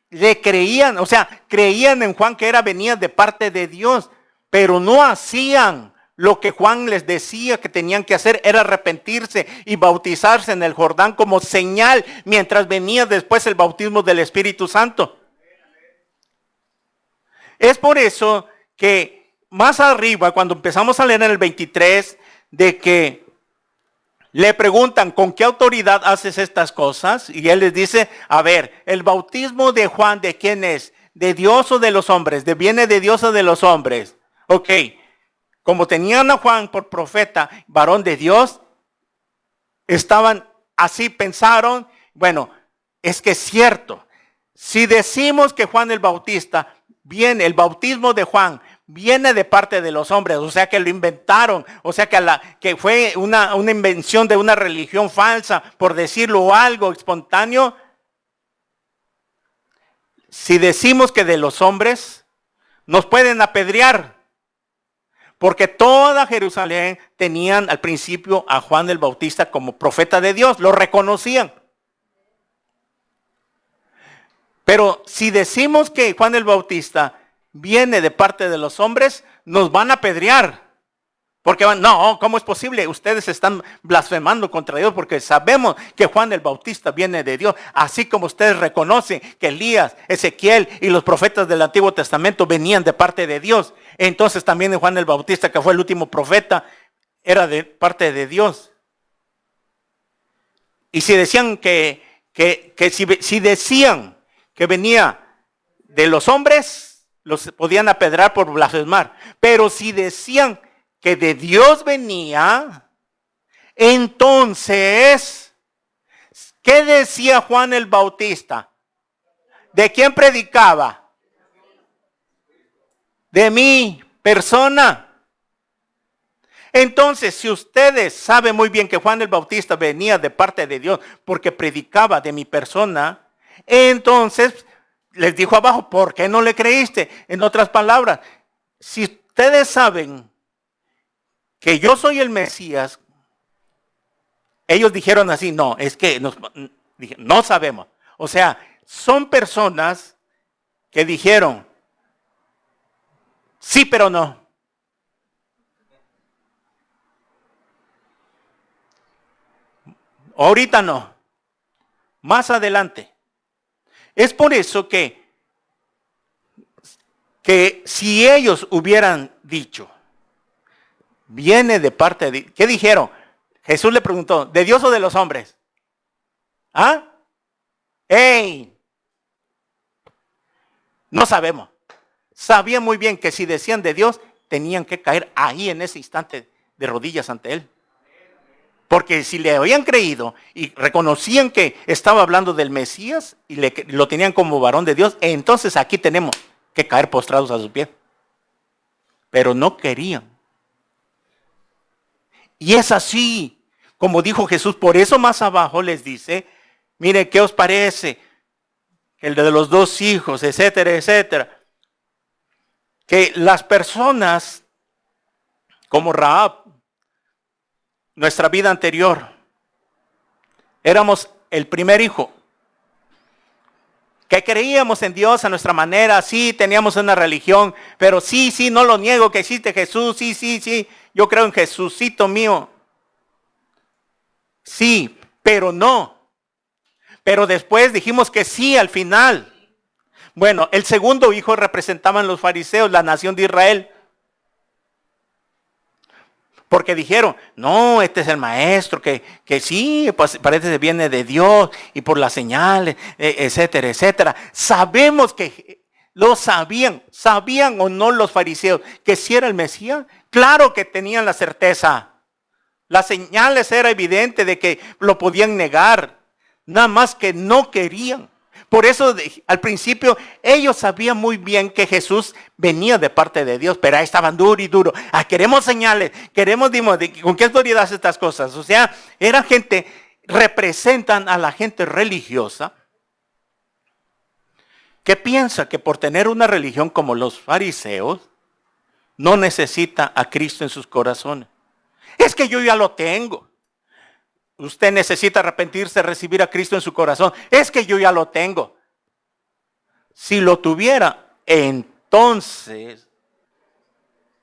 le creían, o sea, creían en Juan que venía de parte de Dios, pero no hacían lo que Juan les decía que tenían que hacer, era arrepentirse y bautizarse en el Jordán como señal, mientras venía después el bautismo del Espíritu Santo. Es por eso que más arriba, cuando empezamos a leer en el 23, de que le preguntan: ¿con qué autoridad haces estas cosas? Y él les dice: a ver, el bautismo de Juan, ¿de quién es? ¿De Dios o de los hombres? ¿Viene de Dios o de los hombres? Ok. Como tenían a Juan por profeta, varón de Dios, estaban así, pensaron, bueno, es que es cierto. Si decimos que Juan el Bautista viene, el bautismo de Juan viene de parte de los hombres, o sea que lo inventaron, o sea que fue una invención de una religión falsa, por decirlo, o algo espontáneo. Si decimos que de los hombres, nos pueden apedrear. Porque toda Jerusalén tenían al principio a Juan el Bautista como profeta de Dios, lo reconocían. Pero si decimos que Juan el Bautista viene de parte de los hombres, nos van a apedrear. Porque no, ¿cómo es posible? Ustedes están blasfemando contra Dios porque sabemos que Juan el Bautista viene de Dios. Así como ustedes reconocen que Elías, Ezequiel y los profetas del Antiguo Testamento venían de parte de Dios. Entonces también Juan el Bautista, que fue el último profeta, era de parte de Dios. Y si decían si decían que venía de los hombres, los podían apedrear por blasfemar. Pero si decían que de Dios venía, entonces, ¿qué decía Juan el Bautista? ¿De quién predicaba? De mi persona. Entonces, si ustedes saben muy bien que Juan el Bautista venía de parte de Dios porque predicaba de mi persona, entonces les dijo abajo, ¿por qué no le creíste? En otras palabras, si ustedes saben que yo soy el Mesías, ellos dijeron así, no, es que no sabemos. O sea, son personas que dijeron, sí, pero no. Ahorita no. Más adelante. Es por eso que si ellos hubieran dicho, viene de parte de... ¿Qué dijeron? Jesús le preguntó, ¿de Dios o de los hombres? ¿Ah? ¡Ey! No sabemos. Sabían muy bien que si decían de Dios, tenían que caer ahí en ese instante de rodillas ante Él. Porque si le habían creído y reconocían que estaba hablando del Mesías y lo tenían como varón de Dios, entonces aquí tenemos que caer postrados a sus pies. Pero no querían. Y es así, como dijo Jesús, por eso más abajo les dice, mire, ¿qué os parece? El de los 2 hijos, etcétera, etcétera. Que las personas, como Rahab, nuestra vida anterior, éramos el primer hijo. Que creíamos en Dios a nuestra manera, sí, teníamos una religión, pero sí, no lo niego que existe Jesús, sí, yo creo en Jesucito mío. Sí, pero no. Pero después dijimos que sí al final. Bueno, el segundo hijo representaban los fariseos, la nación de Israel. Porque dijeron, no, este es el maestro, que sí, pues parece que viene de Dios y por las señales, etcétera, etcétera. Sabemos que lo sabían o no los fariseos, que si era el Mesías. Claro que tenían la certeza. Las señales era evidente de que lo podían negar, nada más que no querían. Por eso al principio ellos sabían muy bien que Jesús venía de parte de Dios, pero ahí estaban duro y duro. Queremos señales, ¿con qué autoridad hace estas cosas? O sea, era gente, representan a la gente religiosa que piensa que por tener una religión como los fariseos, no necesita a Cristo en sus corazones. Es que yo ya lo tengo. Usted necesita arrepentirse, recibir a Cristo en su corazón. Es que yo ya lo tengo. Si lo tuviera, entonces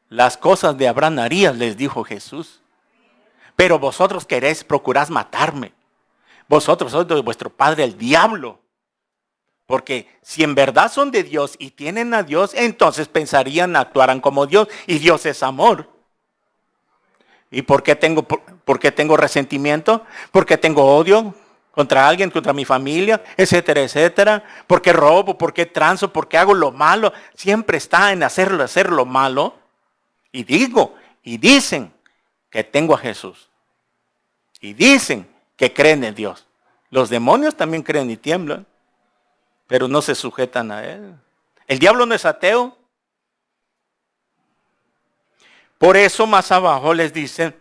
las cosas de Abraham harías, les dijo Jesús. Pero vosotros procurás matarme. Vosotros sois de vuestro padre el diablo. Porque si en verdad son de Dios y tienen a Dios, entonces actuarán como Dios. Y Dios es amor. ¿Y por qué tengo resentimiento? ¿Por qué tengo odio contra alguien, contra mi familia, etcétera, etcétera? ¿Por qué robo? ¿Por qué transo? ¿Por qué hago lo malo? Siempre está en hacer lo malo. Y dicen que tengo a Jesús. Y dicen que creen en Dios. Los demonios también creen y tiemblan, pero no se sujetan a Él. ¿El diablo no es ateo? Por eso más abajo les dicen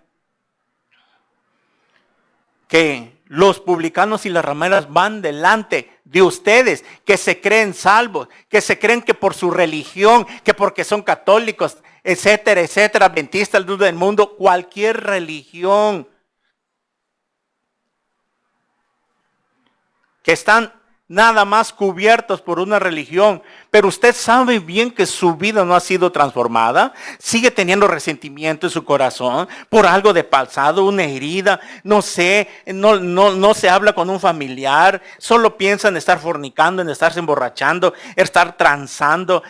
que los publicanos y las rameras van delante de ustedes, que se creen salvos, que se creen que por su religión, que porque son católicos, etcétera, etcétera, adventistas, luz del mundo, cualquier religión, que están nada más cubiertos por una religión, pero usted sabe bien que su vida no ha sido transformada, sigue teniendo resentimiento en su corazón por algo de pasado, una herida, no sé, no se habla con un familiar, solo piensa en estar fornicando, en estarse emborrachando, estar transando,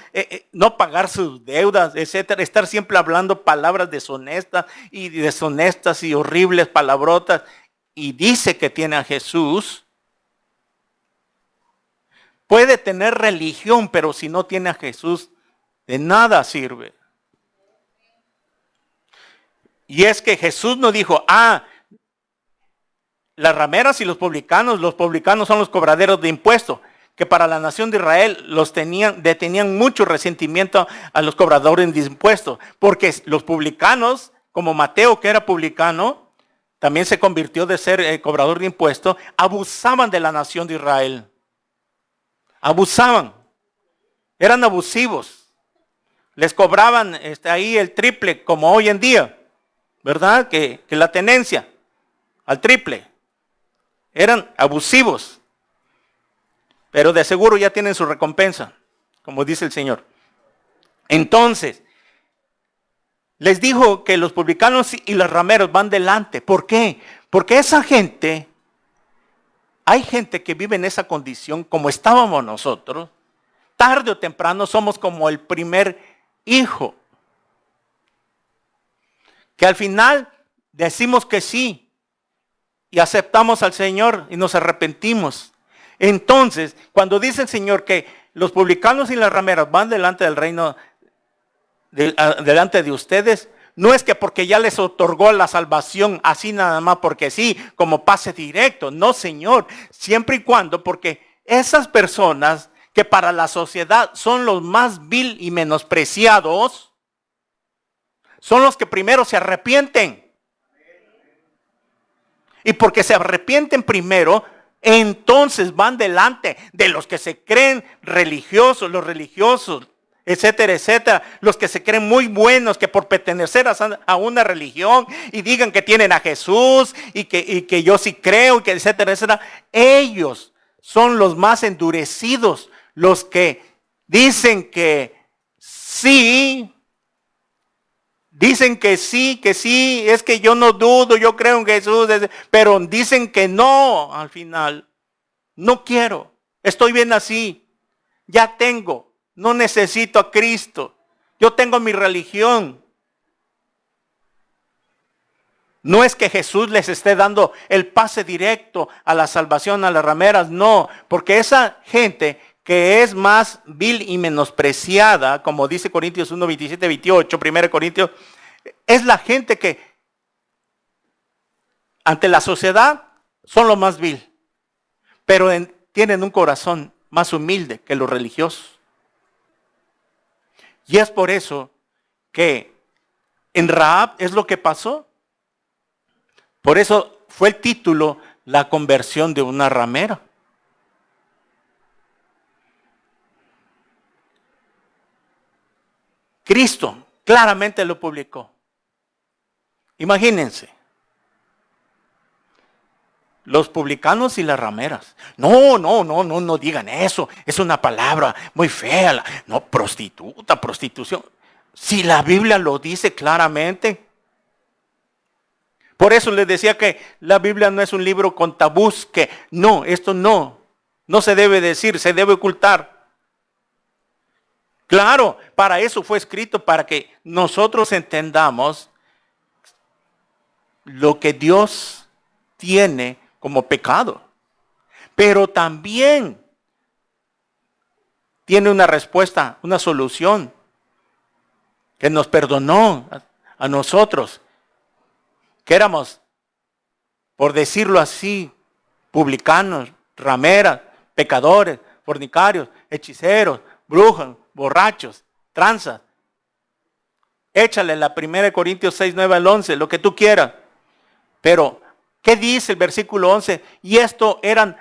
no pagar sus deudas, etcétera, estar siempre hablando palabras deshonestas y horribles palabrotas, y dice que tiene a Jesús. Puede tener religión, pero si no tiene a Jesús, de nada sirve. Y es que Jesús no dijo, las rameras y los publicanos son los cobraderos de impuestos, que para la nación de Israel detenían mucho resentimiento a los cobradores de impuestos, porque los publicanos, como Mateo, que era publicano, también se convirtió de ser cobrador de impuestos, abusaban de la nación de Israel. Abusaban, eran abusivos, les cobraban ahí el triple como hoy en día, ¿verdad? Que la tenencia al triple, eran abusivos, pero de seguro ya tienen su recompensa, como dice el Señor. Entonces, les dijo que los publicanos y los rameros van delante. ¿Por qué? Porque esa gente... Hay gente que vive en esa condición como estábamos nosotros. Tarde o temprano somos como el primer hijo. Que al final decimos que sí y aceptamos al Señor y nos arrepentimos. Entonces, cuando dice el Señor que los publicanos y las rameras van delante del reino, delante de ustedes, no es que porque ya les otorgó la salvación así nada más porque sí, como pase directo. No, Señor. Siempre y cuando, porque esas personas que para la sociedad son los más vil y menospreciados, son los que primero se arrepienten. Y porque se arrepienten primero, entonces van delante de los que se creen religiosos, los religiosos, etcétera, etcétera, los que se creen muy buenos, que por pertenecer a una religión y digan que tienen a Jesús y que yo sí creo, y que etcétera, etcétera, ellos son los más endurecidos, los que dicen que sí, es que yo no dudo, yo creo en Jesús, pero dicen que no al final. No quiero, estoy bien así, ya tengo. No necesito a Cristo. Yo tengo mi religión. No es que Jesús les esté dando el pase directo a la salvación a las rameras. No, porque esa gente que es más vil y menospreciada, como dice Corintios 1, 27, 28, 1 Corintios, es la gente que ante la sociedad son lo más vil, pero tienen un corazón más humilde que los religiosos. Y es por eso que en Rahab es lo que pasó. Por eso fue el título, la conversión de una ramera. Cristo claramente lo publicó. Imagínense. Los publicanos y las rameras. No digan eso. Es una palabra muy fea. No, prostituta, prostitución. Si la Biblia lo dice claramente. Por eso les decía que la Biblia no es un libro con tabús, que no, esto no se debe decir, se debe ocultar. Claro, para eso fue escrito, para que nosotros entendamos lo que Dios tiene como pecado. Pero también tiene una respuesta, una solución, que nos perdonó a nosotros, que éramos, por decirlo así, publicanos, rameras, pecadores, fornicarios, hechiceros, brujos, borrachos, tranzas. Échale la 1 Corintios 6, 9 al 11, lo que tú quieras. Pero, ¿qué dice el versículo 11? Y esto eran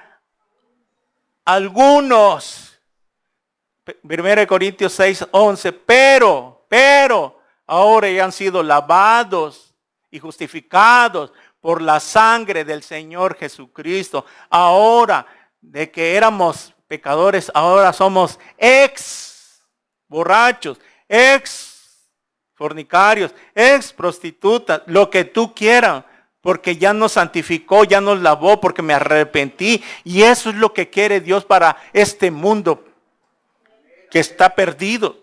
algunos. 1 Corintios 6, 11. Pero, ahora ya han sido lavados y justificados por la sangre del Señor Jesucristo. Ahora, de que éramos pecadores, ahora somos ex borrachos, ex fornicarios, ex prostitutas, lo que tú quieras, porque ya nos santificó, ya nos lavó, porque me arrepentí. Y eso es lo que quiere Dios para este mundo que está perdido.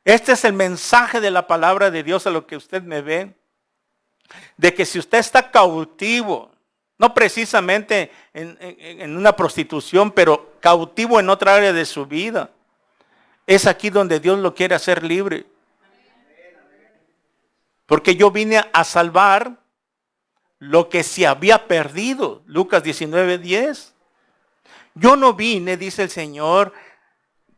Este es el mensaje de la palabra de Dios a lo que usted me ve. De que si usted está cautivo, no precisamente en una prostitución, pero cautivo en otra área de su vida, es aquí donde Dios lo quiere hacer libre. Porque yo vine a salvar lo que se había perdido. Lucas 19:10. Yo no vine, dice el Señor,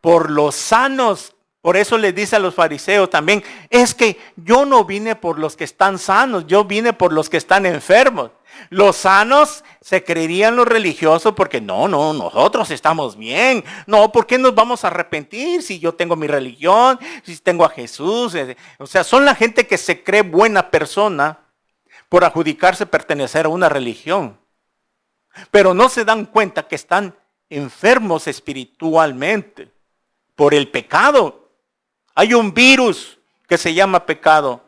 por los sanos. Por eso le dice a los fariseos también, es que yo no vine por los que están sanos, yo vine por los que están enfermos. Los sanos se creerían los religiosos porque no, nosotros estamos bien. No, ¿por qué nos vamos a arrepentir si yo tengo mi religión, si tengo a Jesús? O sea, son la gente que se cree buena persona por adjudicarse pertenecer a una religión. Pero no se dan cuenta que están enfermos espiritualmente por el pecado. Hay un virus que se llama pecado.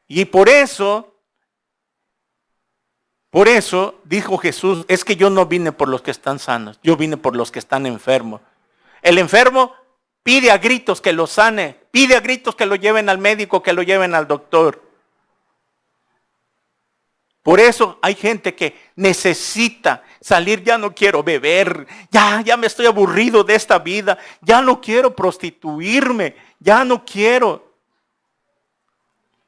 Y por eso dijo Jesús, es que yo no vine por los que están sanos, yo vine por los que están enfermos. El enfermo pide a gritos que lo sane, pide a gritos que lo lleven al médico, que lo lleven al doctor. Por eso hay gente que necesita salir, ya no quiero beber, ya me estoy aburrido de esta vida, ya no quiero prostituirme, ya no quiero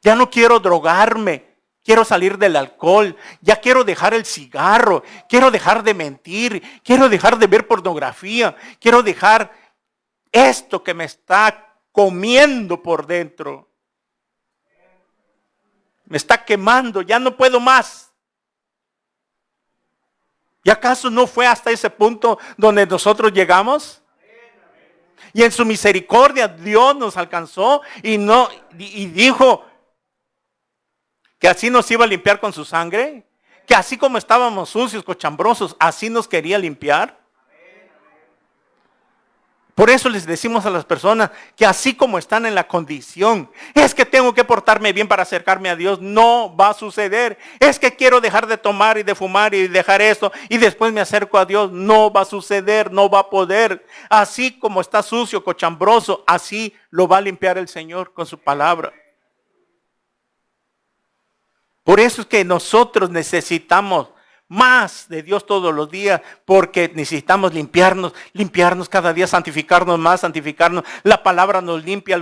drogarme, quiero salir del alcohol, ya quiero dejar el cigarro, quiero dejar de mentir, quiero dejar de ver pornografía, quiero dejar esto que me está comiendo por dentro. Me está quemando, ya no puedo más. ¿Y acaso no fue hasta ese punto donde nosotros llegamos? Y en su misericordia Dios nos alcanzó y dijo que así nos iba a limpiar con su sangre, que así como estábamos sucios, cochambrosos, así nos quería limpiar. Por eso les decimos a las personas que así como están en la condición, es que tengo que portarme bien para acercarme a Dios, no va a suceder. Es que quiero dejar de tomar y de fumar y dejar esto y después me acerco a Dios, no va a suceder, no va a poder. Así como está sucio, cochambroso, así lo va a limpiar el Señor con su palabra. Por eso es que nosotros necesitamos más de Dios todos los días, porque necesitamos limpiarnos cada día, santificarnos más, santificarnos. La palabra nos limpia.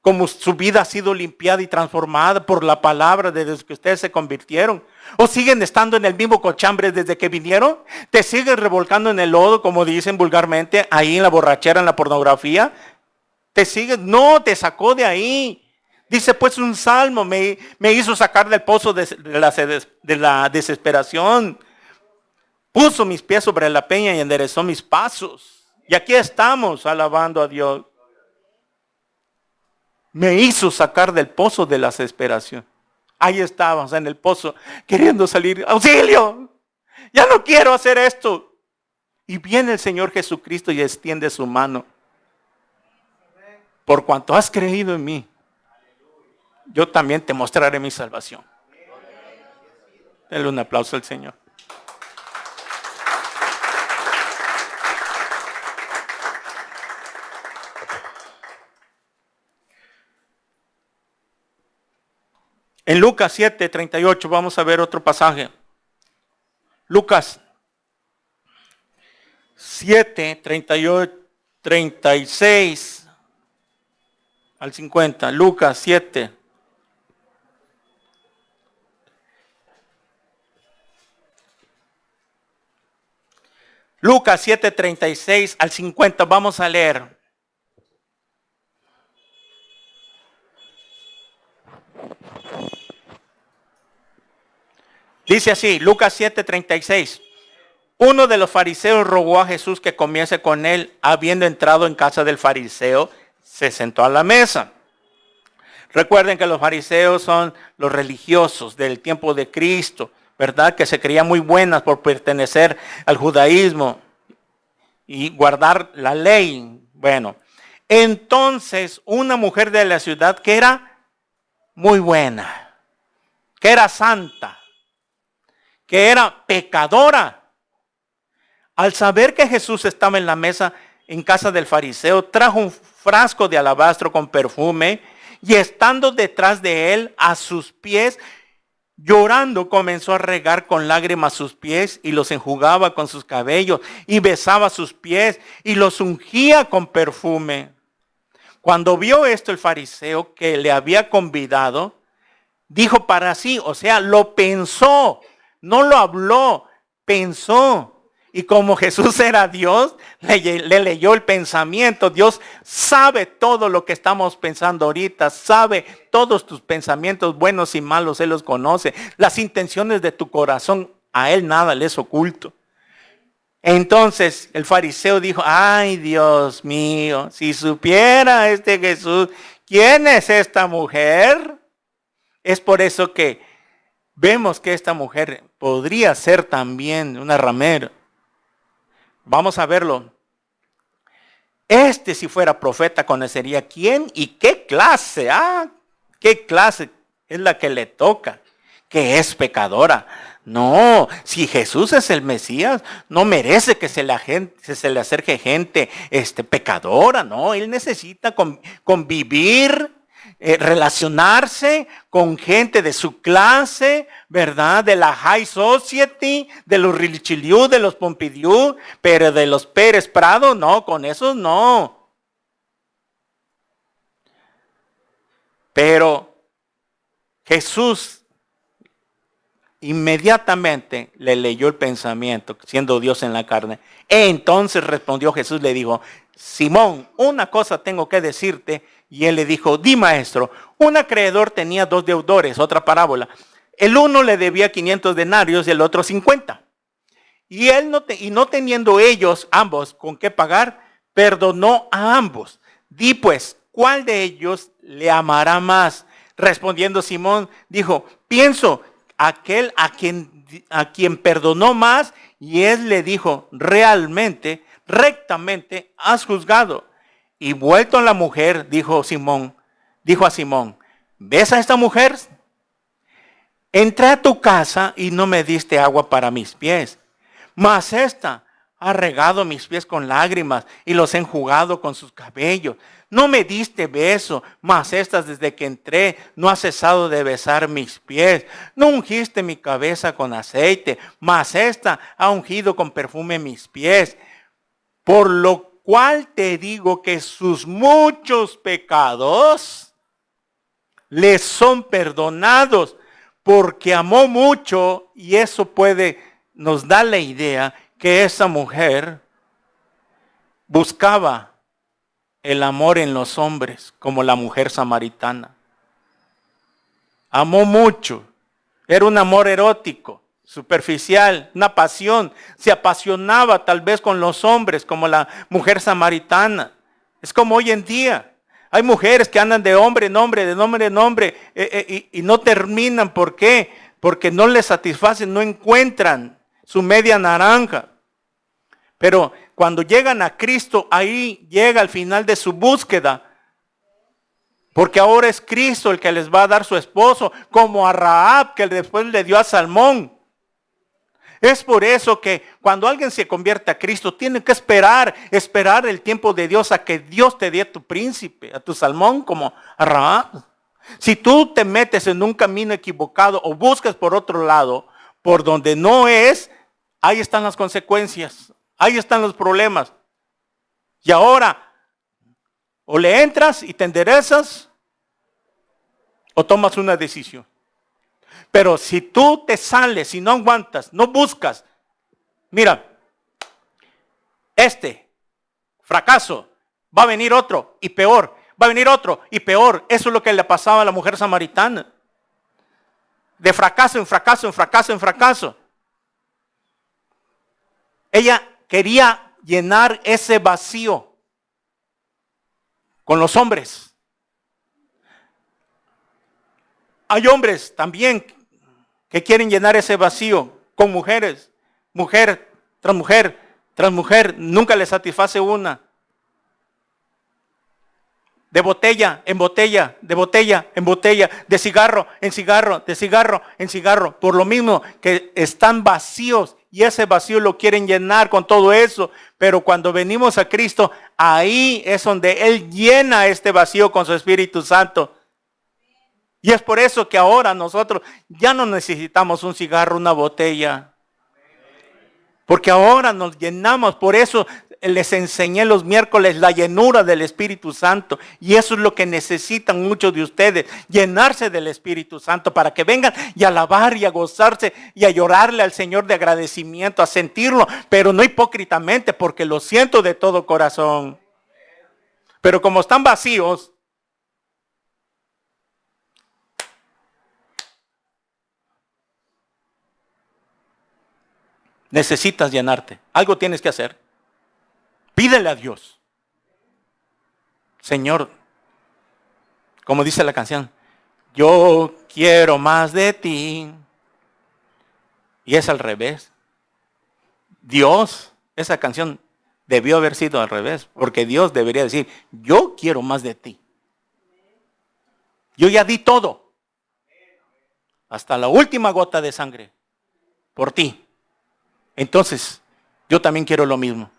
Como su vida ha sido limpiada y transformada por la palabra desde que ustedes se convirtieron. ¿O siguen estando en el mismo cochambre desde que vinieron? ¿Te siguen revolcando en el lodo, como dicen vulgarmente, ahí en la borrachera, en la pornografía? ¿Te siguen? No, te sacó de ahí. Dice pues un salmo, me hizo sacar del pozo de la desesperación. Puso mis pies sobre la peña y enderezó mis pasos. Y aquí estamos alabando a Dios. Me hizo sacar del pozo de la desesperación. Ahí estábamos en el pozo queriendo salir. ¡Auxilio! Ya no quiero hacer esto. Y viene el Señor Jesucristo y extiende su mano. Por cuanto has creído en mí, yo también te mostraré mi salvación. Denle un aplauso al Señor. En Lucas 7, 38 vamos a ver otro pasaje. Lucas 7, 38, 36 al 50. Lucas 7. Lucas 7:36 al 50, vamos a leer. Dice así, Lucas 7:36. Uno de los fariseos rogó a Jesús que comiese con él. Habiendo entrado en casa del fariseo, se sentó a la mesa. Recuerden que los fariseos son los religiosos del tiempo de Cristo, ¿verdad? Que se creían muy buenas por pertenecer al judaísmo y guardar la ley. Bueno, entonces una mujer de la ciudad que era muy buena, que era santa, que era pecadora, al saber que Jesús estaba en la mesa en casa del fariseo, trajo un frasco de alabastro con perfume y estando detrás de él a sus pies, llorando, comenzó a regar con lágrimas sus pies y los enjugaba con sus cabellos y besaba sus pies y los ungía con perfume. Cuando vio esto el fariseo que le había convidado, dijo para sí, o sea, lo pensó, no lo habló, pensó. Y como Jesús era Dios, le leyó el pensamiento. Dios sabe todo lo que estamos pensando ahorita. Sabe todos tus pensamientos buenos y malos. Él los conoce. Las intenciones de tu corazón, a Él nada le es oculto. Entonces el fariseo dijo, ay Dios mío, si supiera este Jesús, ¿quién es esta mujer? Es por eso que vemos que esta mujer podría ser también una ramera. Vamos a verlo. Si fuera profeta, conocería quién y qué clase. Qué clase es la que le toca, que es pecadora. No, si Jesús es el Mesías, no merece que se le acerque gente pecadora. No, Él necesita convivir, relacionarse con gente de su clase, ¿verdad? De la High Society, de los Richelieu, de los Pompidou, pero de los Pérez Prado, no, con esos no. Pero Jesús inmediatamente le leyó el pensamiento, siendo Dios en la carne. Entonces respondió Jesús, le dijo, Simón, una cosa tengo que decirte. Y él le dijo, di maestro, un acreedor tenía 2 deudores, otra parábola. El uno le debía 500 denarios y el otro 50. Y él no teniendo ellos ambos con qué pagar, perdonó a ambos. Di pues, ¿cuál de ellos le amará más? Respondiendo Simón, dijo, pienso aquel a quien perdonó más. Y él le dijo, realmente, rectamente has juzgado. Y vuelto a la mujer, dijo a Simón, ¿ves a esta mujer? Entré a tu casa y no me diste agua para mis pies, mas esta ha regado mis pies con lágrimas y los he enjugado con sus cabellos. No me diste beso, mas esta desde que entré no ha cesado de besar mis pies. No ungiste mi cabeza con aceite, mas esta ha ungido con perfume mis pies. Por lo cual te digo que sus muchos pecados les son perdonados, porque amó mucho. Y eso nos da la idea que esa mujer buscaba el amor en los hombres, como la mujer samaritana. Amó mucho, era un amor erótico, superficial, una pasión. Se apasionaba tal vez con los hombres, como la mujer samaritana. Es como hoy en día. Hay mujeres que andan de hombre en hombre, de nombre en hombre, y no terminan. ¿Por qué? Porque no les satisfacen, no encuentran su media naranja. Pero cuando llegan a Cristo, ahí llega al final de su búsqueda. Porque ahora es Cristo el que les va a dar su esposo, como a Rahab, que después le dio a Salmón. Es por eso que cuando alguien se convierte a Cristo, tiene que esperar el tiempo de Dios a que Dios te dé a tu príncipe, a tu Salmón, como a Rahab. Si tú te metes en un camino equivocado o buscas por otro lado, por donde no es, ahí están las consecuencias, ahí están los problemas. Y ahora, o le entras y te enderezas, o tomas una decisión. Pero si tú te sales y no aguantas, no buscas, mira, fracaso, va a venir otro y peor, va a venir otro y peor. Eso es lo que le pasaba a la mujer samaritana. De fracaso en fracaso, en fracaso, en fracaso. Ella quería llenar ese vacío con los hombres. Hay hombres también que quieren llenar ese vacío con mujeres. Mujer tras mujer tras mujer. Nunca les satisface una. De botella en botella, de botella en botella, de cigarro en cigarro, de cigarro en cigarro. Por lo mismo que están vacíos y ese vacío lo quieren llenar con todo eso. Pero cuando venimos a Cristo, ahí es donde Él llena este vacío con su Espíritu Santo. Y es por eso que ahora nosotros ya no necesitamos un cigarro, una botella. Porque ahora nos llenamos. Por eso les enseñé los miércoles la llenura del Espíritu Santo. Y eso es lo que necesitan muchos de ustedes. Llenarse del Espíritu Santo para que vengan y a alabar y a gozarse y a llorarle al Señor de agradecimiento, a sentirlo. Pero no hipócritamente, porque lo siento de todo corazón. Pero como están vacíos, necesitas llenarte. Algo tienes que hacer. Pídele a Dios. Señor, como dice la canción, yo quiero más de ti. Y es al revés. Dios, esa canción debió haber sido al revés, porque Dios debería decir, yo quiero más de ti. Yo ya di todo, hasta la última gota de sangre, por ti. Entonces, yo también quiero lo mismo.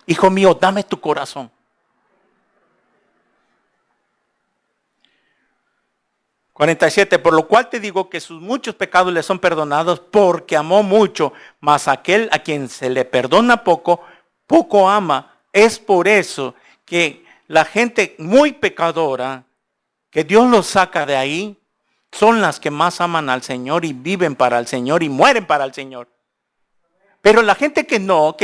Hijo mío, dame tu corazón. (47) Por lo cual te digo que sus muchos pecados le son perdonados porque amó mucho, mas aquel a quien se le perdona poco, poco ama. Es por eso que la gente muy pecadora, que Dios los saca de ahí, son las que más aman al Señor y viven para el Señor y mueren para el Señor. Pero la gente que no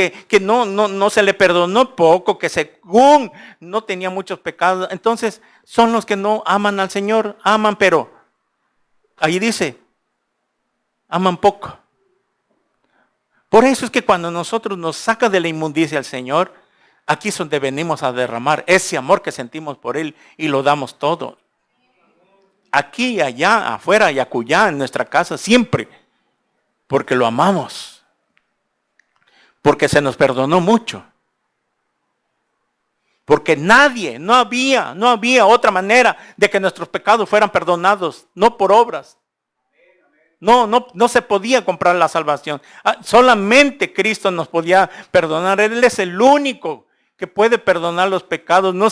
se le perdonó poco, que según no tenía muchos pecados, entonces son los que no aman al Señor, aman, pero ahí dice, aman poco. Por eso es que cuando nosotros nos saca de la inmundicia al Señor, aquí es donde venimos a derramar ese amor que sentimos por Él y lo damos todo. Aquí y allá, afuera y acullá, en nuestra casa, siempre, porque lo amamos. Porque se nos perdonó mucho. Porque no había otra manera de que nuestros pecados fueran perdonados, no por obras. No se podía comprar la salvación. Solamente Cristo nos podía perdonar. Él es el único que puede perdonar los pecados. No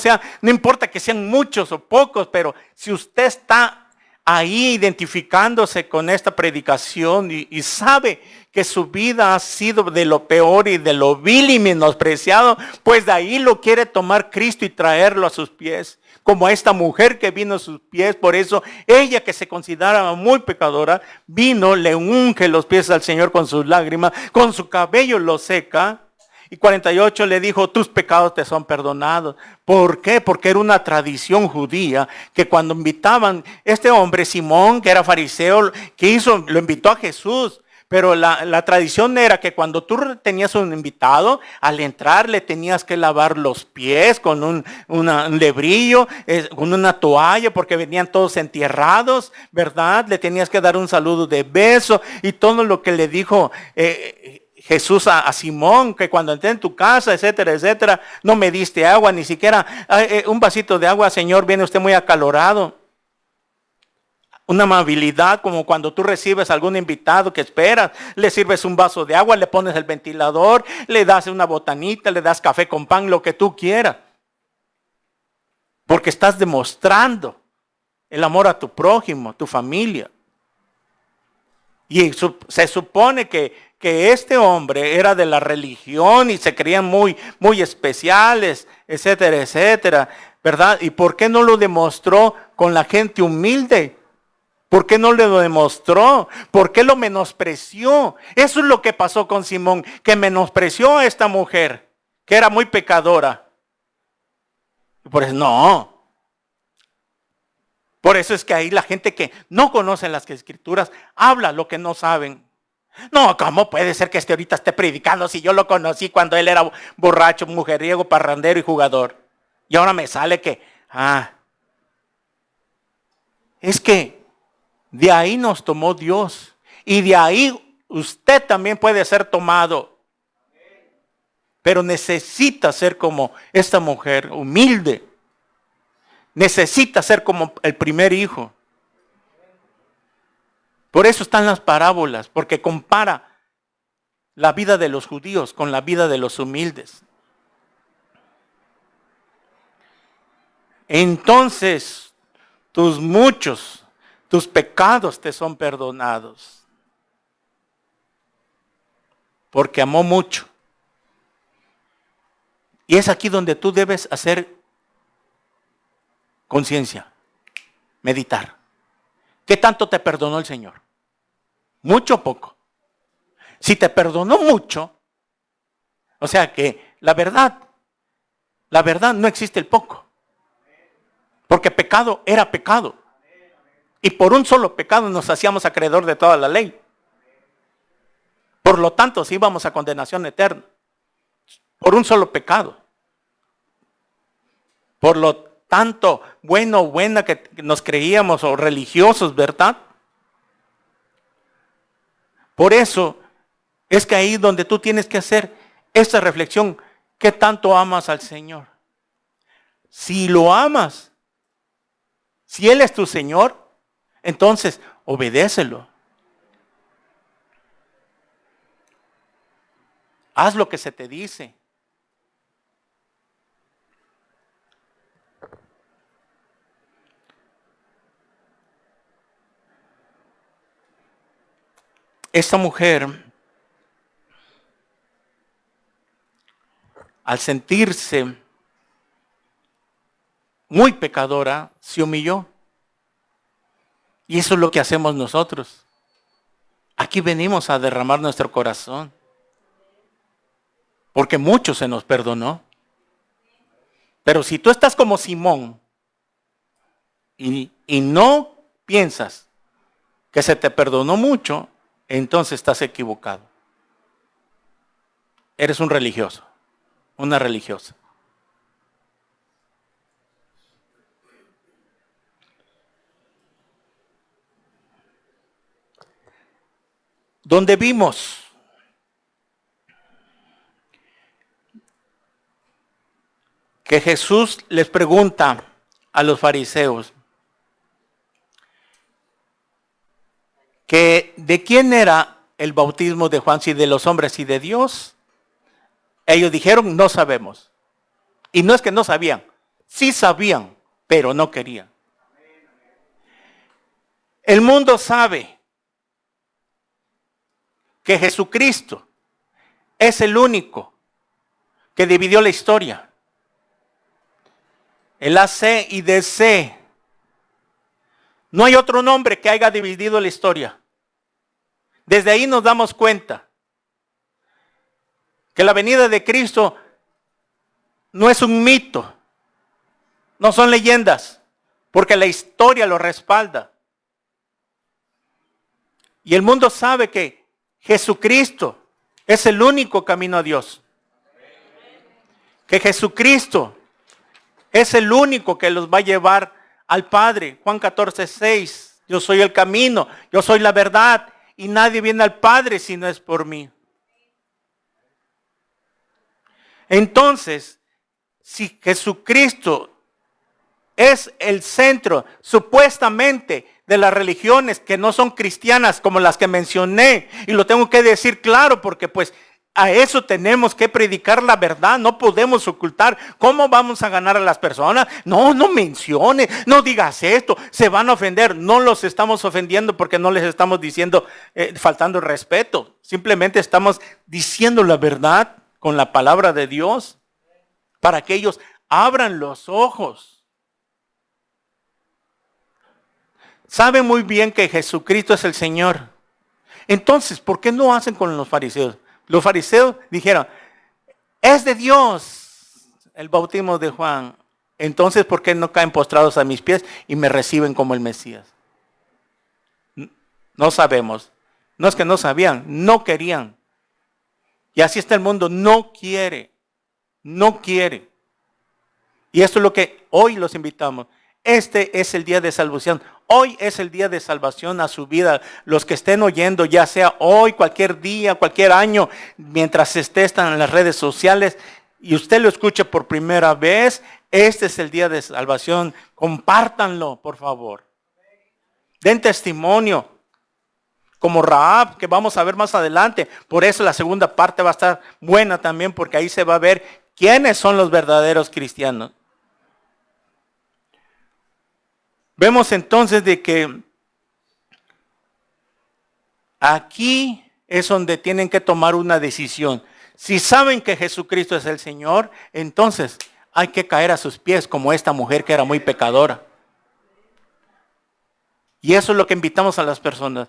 importa que sean muchos o pocos, pero si usted está ahí identificándose con esta predicación y sabe que su vida ha sido de lo peor y de lo vil y menospreciado, pues de ahí lo quiere tomar Cristo y traerlo a sus pies, como a esta mujer que vino a sus pies. Por eso ella, que se consideraba muy pecadora, vino, le unge los pies al Señor con sus lágrimas, con su cabello lo seca. Y 48 le dijo, tus pecados te son perdonados. ¿Por qué? Porque era una tradición judía que cuando invitaban, este hombre Simón, que era fariseo, lo invitó a Jesús. Pero la tradición era que cuando tú tenías un invitado, al entrar le tenías que lavar los pies con un lebrillo, con una toalla, porque venían todos entierrados, ¿verdad? Le tenías que dar un saludo de beso y todo lo que le dijo Jesús a Simón, que cuando entré en tu casa, etcétera, etcétera, no me diste agua, ni siquiera un vasito de agua, Señor, viene usted muy acalorado. Una amabilidad, como cuando tú recibes a algún invitado que esperas, le sirves un vaso de agua, le pones el ventilador, le das una botanita, le das café con pan, lo que tú quieras. Porque estás demostrando el amor a tu prójimo, tu familia. Y se supone que este hombre era de la religión y se creían muy, muy especiales, etcétera, etcétera, ¿verdad? ¿Y por qué no lo demostró con la gente humilde? ¿Por qué no le lo demostró? ¿Por qué lo menospreció? Eso es lo que pasó con Simón, que menospreció a esta mujer, que era muy pecadora. Por eso no. Por eso es que ahí la gente que no conoce las escrituras habla lo que no saben. No, ¿cómo puede ser que ahorita esté predicando si yo lo conocí cuando él era borracho, mujeriego, parrandero y jugador? Y ahora me sale que, es que de ahí nos tomó Dios. Y de ahí usted también puede ser tomado. Pero necesita ser como esta mujer, humilde. Necesita ser como el primer hijo. Por eso están las parábolas, porque compara la vida de los judíos con la vida de los humildes. Entonces, tus pecados te son perdonados. Porque amó mucho. Y es aquí donde tú debes hacer conciencia, meditar. ¿Qué tanto te perdonó el Señor? ¿Mucho o poco? Si te perdonó mucho, o sea que la verdad no existe el poco. Porque pecado era pecado. Y por un solo pecado nos hacíamos acreedor de toda la ley. Por lo tanto, si íbamos a condenación eterna. Por un solo pecado. Por lo tanto, buena que nos creíamos o religiosos, ¿verdad? Por eso es que ahí donde tú tienes que hacer esta reflexión, ¿qué tanto amas al Señor? Si lo amas, si Él es tu Señor, entonces obedécelo. Haz lo que se te dice. Esta mujer, al sentirse muy pecadora, se humilló. Y eso es lo que hacemos nosotros. Aquí venimos a derramar nuestro corazón. Porque mucho se nos perdonó. Pero si tú estás como Simón y no piensas que se te perdonó mucho, entonces estás equivocado. Eres un religioso, una religiosa. Donde vimos que Jesús les pregunta a los fariseos que de quién era el bautismo de Juan, si de los hombres y de Dios. Ellos dijeron, no sabemos. Y no es que no sabían, sí sabían, pero no querían. El mundo sabe que Jesucristo es el único que dividió la historia. El AC y DC. No hay otro nombre que haya dividido la historia. Desde ahí nos damos cuenta que la venida de Cristo no es un mito, no son leyendas, porque la historia lo respalda. Y el mundo sabe que Jesucristo es el único camino a Dios. Que Jesucristo es el único que los va a llevar al Padre. Juan 14:6. Yo soy el camino, yo soy la verdad, y nadie viene al Padre si no es por mí. Entonces, si Jesucristo es el centro, supuestamente, de las religiones que no son cristianas, como las que mencioné, y lo tengo que decir claro, porque pues a eso tenemos que predicar la verdad, no podemos ocultar. ¿Cómo vamos a ganar a las personas? No mencione, no digas esto, se van a ofender. No los estamos ofendiendo porque no les estamos diciendo, faltando el respeto. Simplemente estamos diciendo la verdad con la palabra de Dios, para que ellos abran los ojos. Saben muy bien que Jesucristo es el Señor. Entonces, ¿por qué no hacen con los fariseos? Los fariseos dijeron, es de Dios el bautismo de Juan. Entonces, ¿por qué no caen postrados a mis pies y me reciben como el Mesías? No sabemos. No es que no sabían, no querían. Y así está el mundo, no quiere. No quiere. Y esto es lo que hoy los invitamos. Este es el día de salvación. Hoy es el día de salvación a su vida. Los que estén oyendo, ya sea hoy, cualquier día, cualquier año, mientras están en las redes sociales y usted lo escuche por primera vez, este es el día de salvación. Compártanlo, por favor. Den testimonio. Como Rahab, que vamos a ver más adelante. Por eso la segunda parte va a estar buena también, porque ahí se va a ver quiénes son los verdaderos cristianos. Vemos entonces de que aquí es donde tienen que tomar una decisión. Si saben que Jesucristo es el Señor, entonces hay que caer a sus pies como esta mujer que era muy pecadora. Y eso es lo que invitamos a las personas.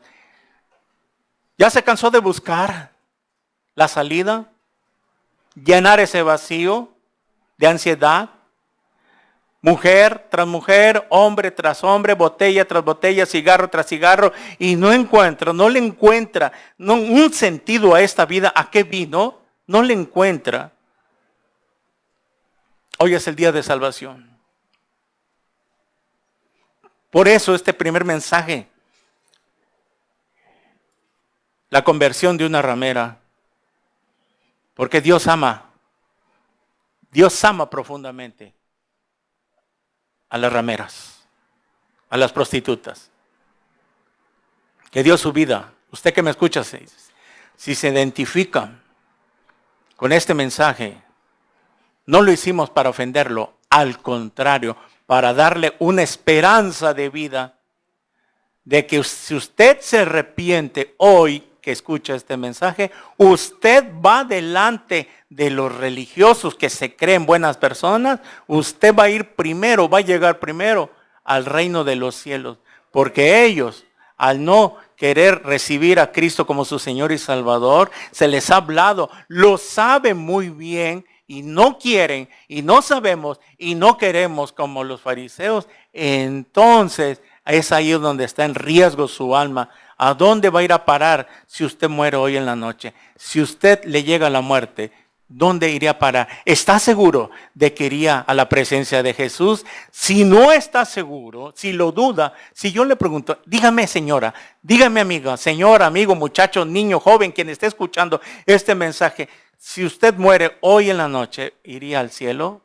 ¿Ya se cansó de buscar la salida? Llenar ese vacío de ansiedad. Mujer tras mujer, hombre tras hombre, botella tras botella, cigarro tras cigarro, y no le encuentra un sentido a esta vida. ¿A qué vino? No le encuentra. Hoy es el día de salvación. Por eso este primer mensaje, la conversión de una ramera, porque Dios ama profundamente a las rameras, a las prostitutas, que dio su vida. Usted que me escucha, si se identifica con este mensaje, no lo hicimos para ofenderlo, al contrario, para darle una esperanza de vida, de que si usted se arrepiente hoy que escucha este mensaje, usted va delante de los religiosos que se creen buenas personas, usted va a ir primero, va a llegar primero al reino de los cielos, porque ellos, al no querer recibir a Cristo como su Señor y Salvador, se les ha hablado, lo saben muy bien y no quieren y no sabemos y no queremos como los fariseos. Entonces es ahí donde está en riesgo su alma. ¿A dónde va a ir a parar si usted muere hoy en la noche? Si usted le llega la muerte, ¿dónde iría a parar? ¿Está seguro de que iría a la presencia de Jesús? Si no está seguro, si lo duda, si yo le pregunto, dígame señora, dígame amiga, señor, amigo, muchacho, niño, joven, quien esté escuchando este mensaje, si usted muere hoy en la noche, ¿iría al cielo?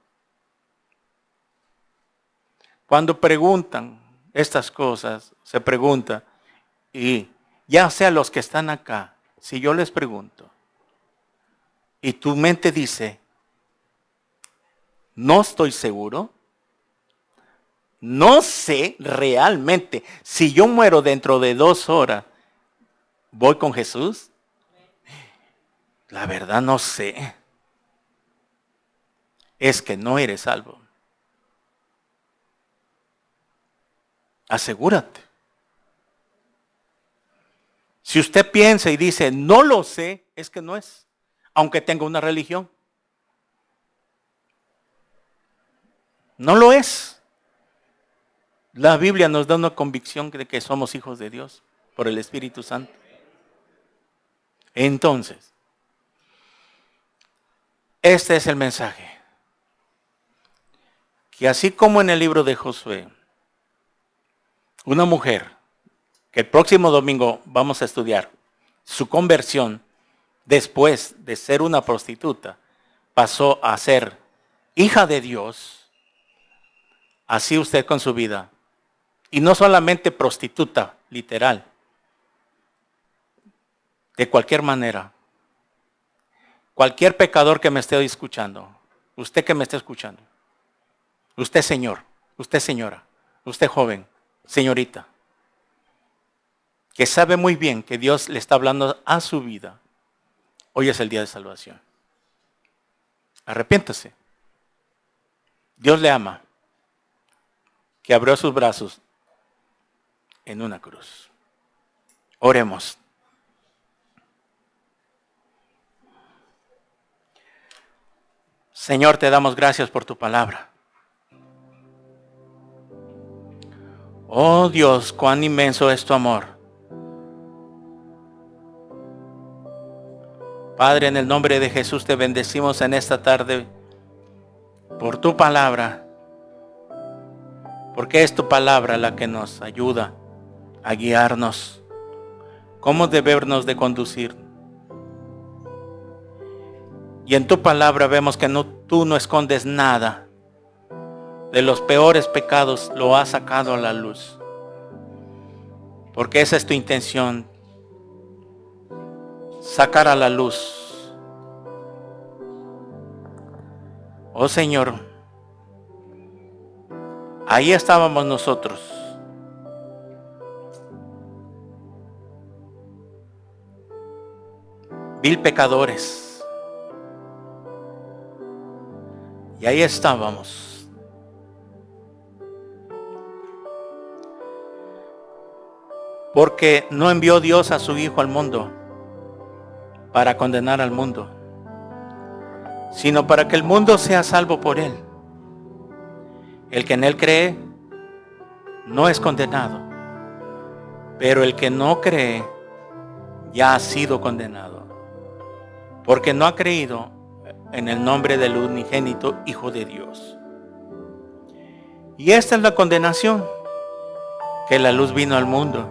Cuando preguntan estas cosas, se pregunta, y ya sea los que están acá, si yo les pregunto, y tu mente dice, no estoy seguro, no sé realmente, si yo muero dentro de 2 horas, ¿voy con Jesús? La verdad no sé. Es que no eres salvo. Asegúrate. Si usted piensa y dice, no lo sé, es que no es, aunque tenga una religión. No lo es. La Biblia nos da una convicción de que somos hijos de Dios por el Espíritu Santo. Entonces, este es el mensaje. Que así como en el libro de Josué, una mujer, que el próximo domingo vamos a estudiar, su conversión después de ser una prostituta, pasó a ser hija de Dios, así usted con su vida. Y no solamente prostituta, literal. De cualquier manera, cualquier pecador que me esté escuchando, usted que me esté escuchando, usted señor, usted señora, usted joven, señorita, que sabe muy bien que Dios le está hablando a su vida, hoy es el día de salvación. Arrepiéntase. Dios le ama, que abrió sus brazos en una cruz. Oremos. Señor, te damos gracias por tu palabra. Oh Dios, cuán inmenso es tu amor. Padre, en el nombre de Jesús te bendecimos en esta tarde por tu palabra, porque es tu palabra la que nos ayuda a guiarnos, cómo debemos de conducir. Y en tu palabra vemos que tú no escondes nada. De los peores pecados lo has sacado a la luz. Porque esa es tu intención. Sacar a la luz. Oh Señor, ahí estábamos nosotros. Vil pecadores. Y ahí estábamos. Porque no envió Dios a su Hijo al mundo para condenar al mundo, sino para que el mundo sea salvo por él. El que en él cree no es condenado, pero el que no cree ya ha sido condenado, porque no ha creído en el nombre del unigénito Hijo de Dios. Y esta es la condenación, que la luz vino al mundo,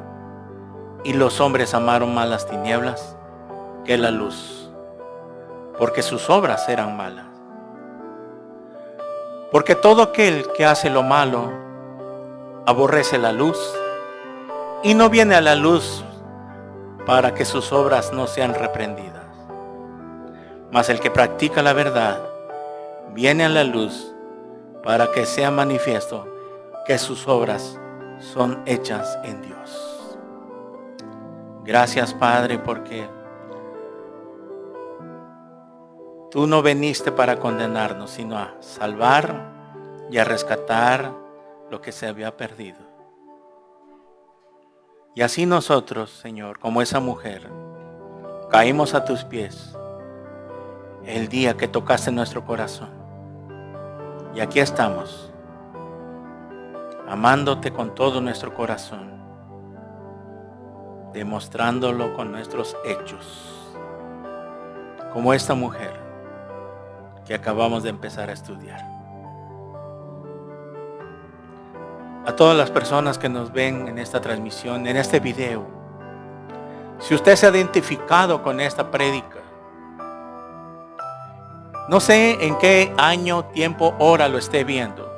y los hombres amaron más las tinieblas que la luz, porque sus obras eran malas. Porque todo aquel que hace lo malo aborrece la luz, y no viene a la luz para que sus obras no sean reprendidas. Mas el que practica la verdad viene a la luz para que sea manifiesto que sus obras son hechas en Dios. Gracias, Padre, porque tú no viniste para condenarnos, sino a salvar y a rescatar lo que se había perdido. Y así nosotros, Señor, como esa mujer, caímos a tus pies el día que tocaste nuestro corazón. Y aquí estamos, amándote con todo nuestro corazón, demostrándolo con nuestros hechos, como esta mujer que acabamos de empezar a estudiar. A todas las personas que nos ven en esta transmisión, en este video, si usted se ha identificado con esta prédica, no sé en qué año, tiempo, hora lo esté viendo.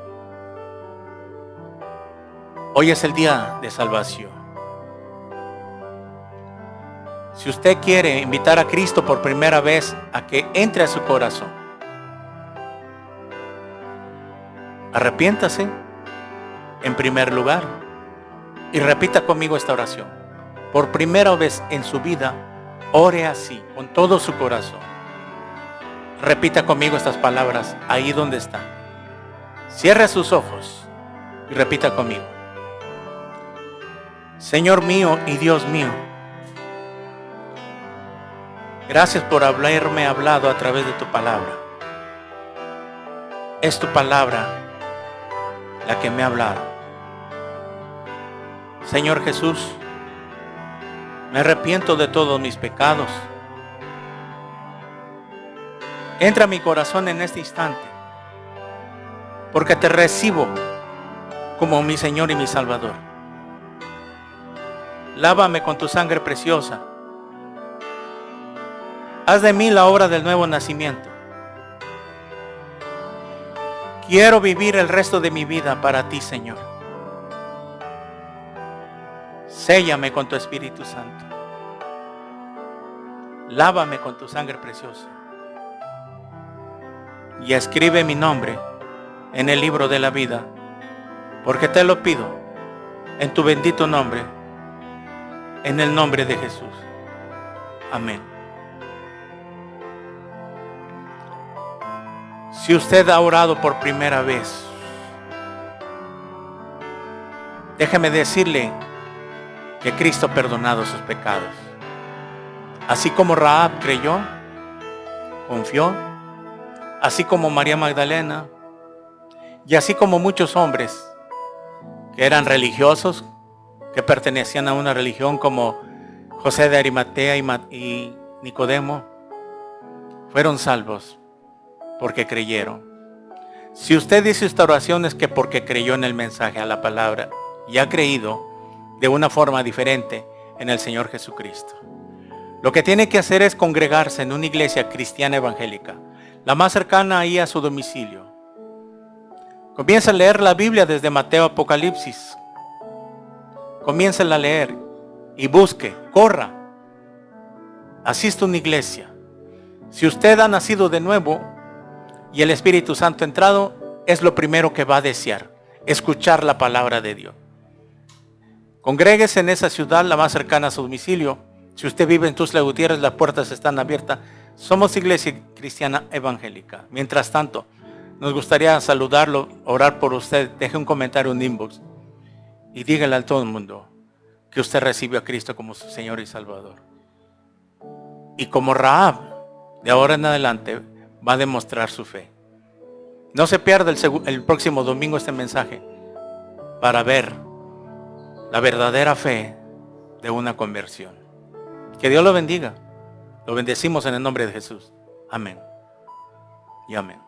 Hoy es el día de salvación. Si usted quiere invitar a Cristo por primera vez a que entre a su corazón, arrepiéntase en primer lugar y repita conmigo esta oración. Por primera vez en su vida, ore así, con todo su corazón. Repita conmigo estas palabras ahí donde está. Cierre sus ojos y repita conmigo. Señor mío y Dios mío, gracias por haberme hablado a través de tu palabra. Es tu palabra la que me ha hablado. Señor Jesús, me arrepiento de todos mis pecados. Entra a mi corazón en este instante, porque te recibo como mi Señor y mi Salvador. Lávame con tu sangre preciosa. Haz de mí la obra del nuevo nacimiento. Quiero vivir el resto de mi vida para ti, Señor. Séllame con tu Espíritu Santo. Lávame con tu sangre preciosa. Y escribe mi nombre en el libro de la vida, porque te lo pido en tu bendito nombre, en el nombre de Jesús. Amén. Si usted ha orado por primera vez, déjeme decirle que Cristo ha perdonado sus pecados. Así como Rahab creyó, confió, así como María Magdalena, y así como muchos hombres que eran religiosos, que pertenecían a una religión como José de Arimatea y Nicodemo, fueron salvos porque creyeron. Si usted dice esta oración es que porque creyó en el mensaje, a la palabra, y ha creído de una forma diferente en el Señor Jesucristo. Lo que tiene que hacer es congregarse en una iglesia cristiana evangélica, la más cercana ahí a su domicilio. Comienza a leer la Biblia desde Mateo a Apocalipsis. Comienza a leer y busque, corra. Asista a una iglesia. Si usted ha nacido de nuevo y el Espíritu Santo ha entrado, es lo primero que va a desear, escuchar la palabra de Dios. Congréguese en esa ciudad, la más cercana a su domicilio. Si usted vive en Tuxtla Gutiérrez, las puertas están abiertas. Somos iglesia cristiana evangélica. Mientras tanto, nos gustaría saludarlo, orar por usted. Deje un comentario en inbox y dígale a todo el mundo que usted recibió a Cristo como su Señor y Salvador. Y como Rahab, de ahora en adelante, va a demostrar su fe. No se pierda el próximo domingo este mensaje para ver la verdadera fe de una conversión. Que Dios lo bendiga. Lo bendecimos en el nombre de Jesús. Amén y amén.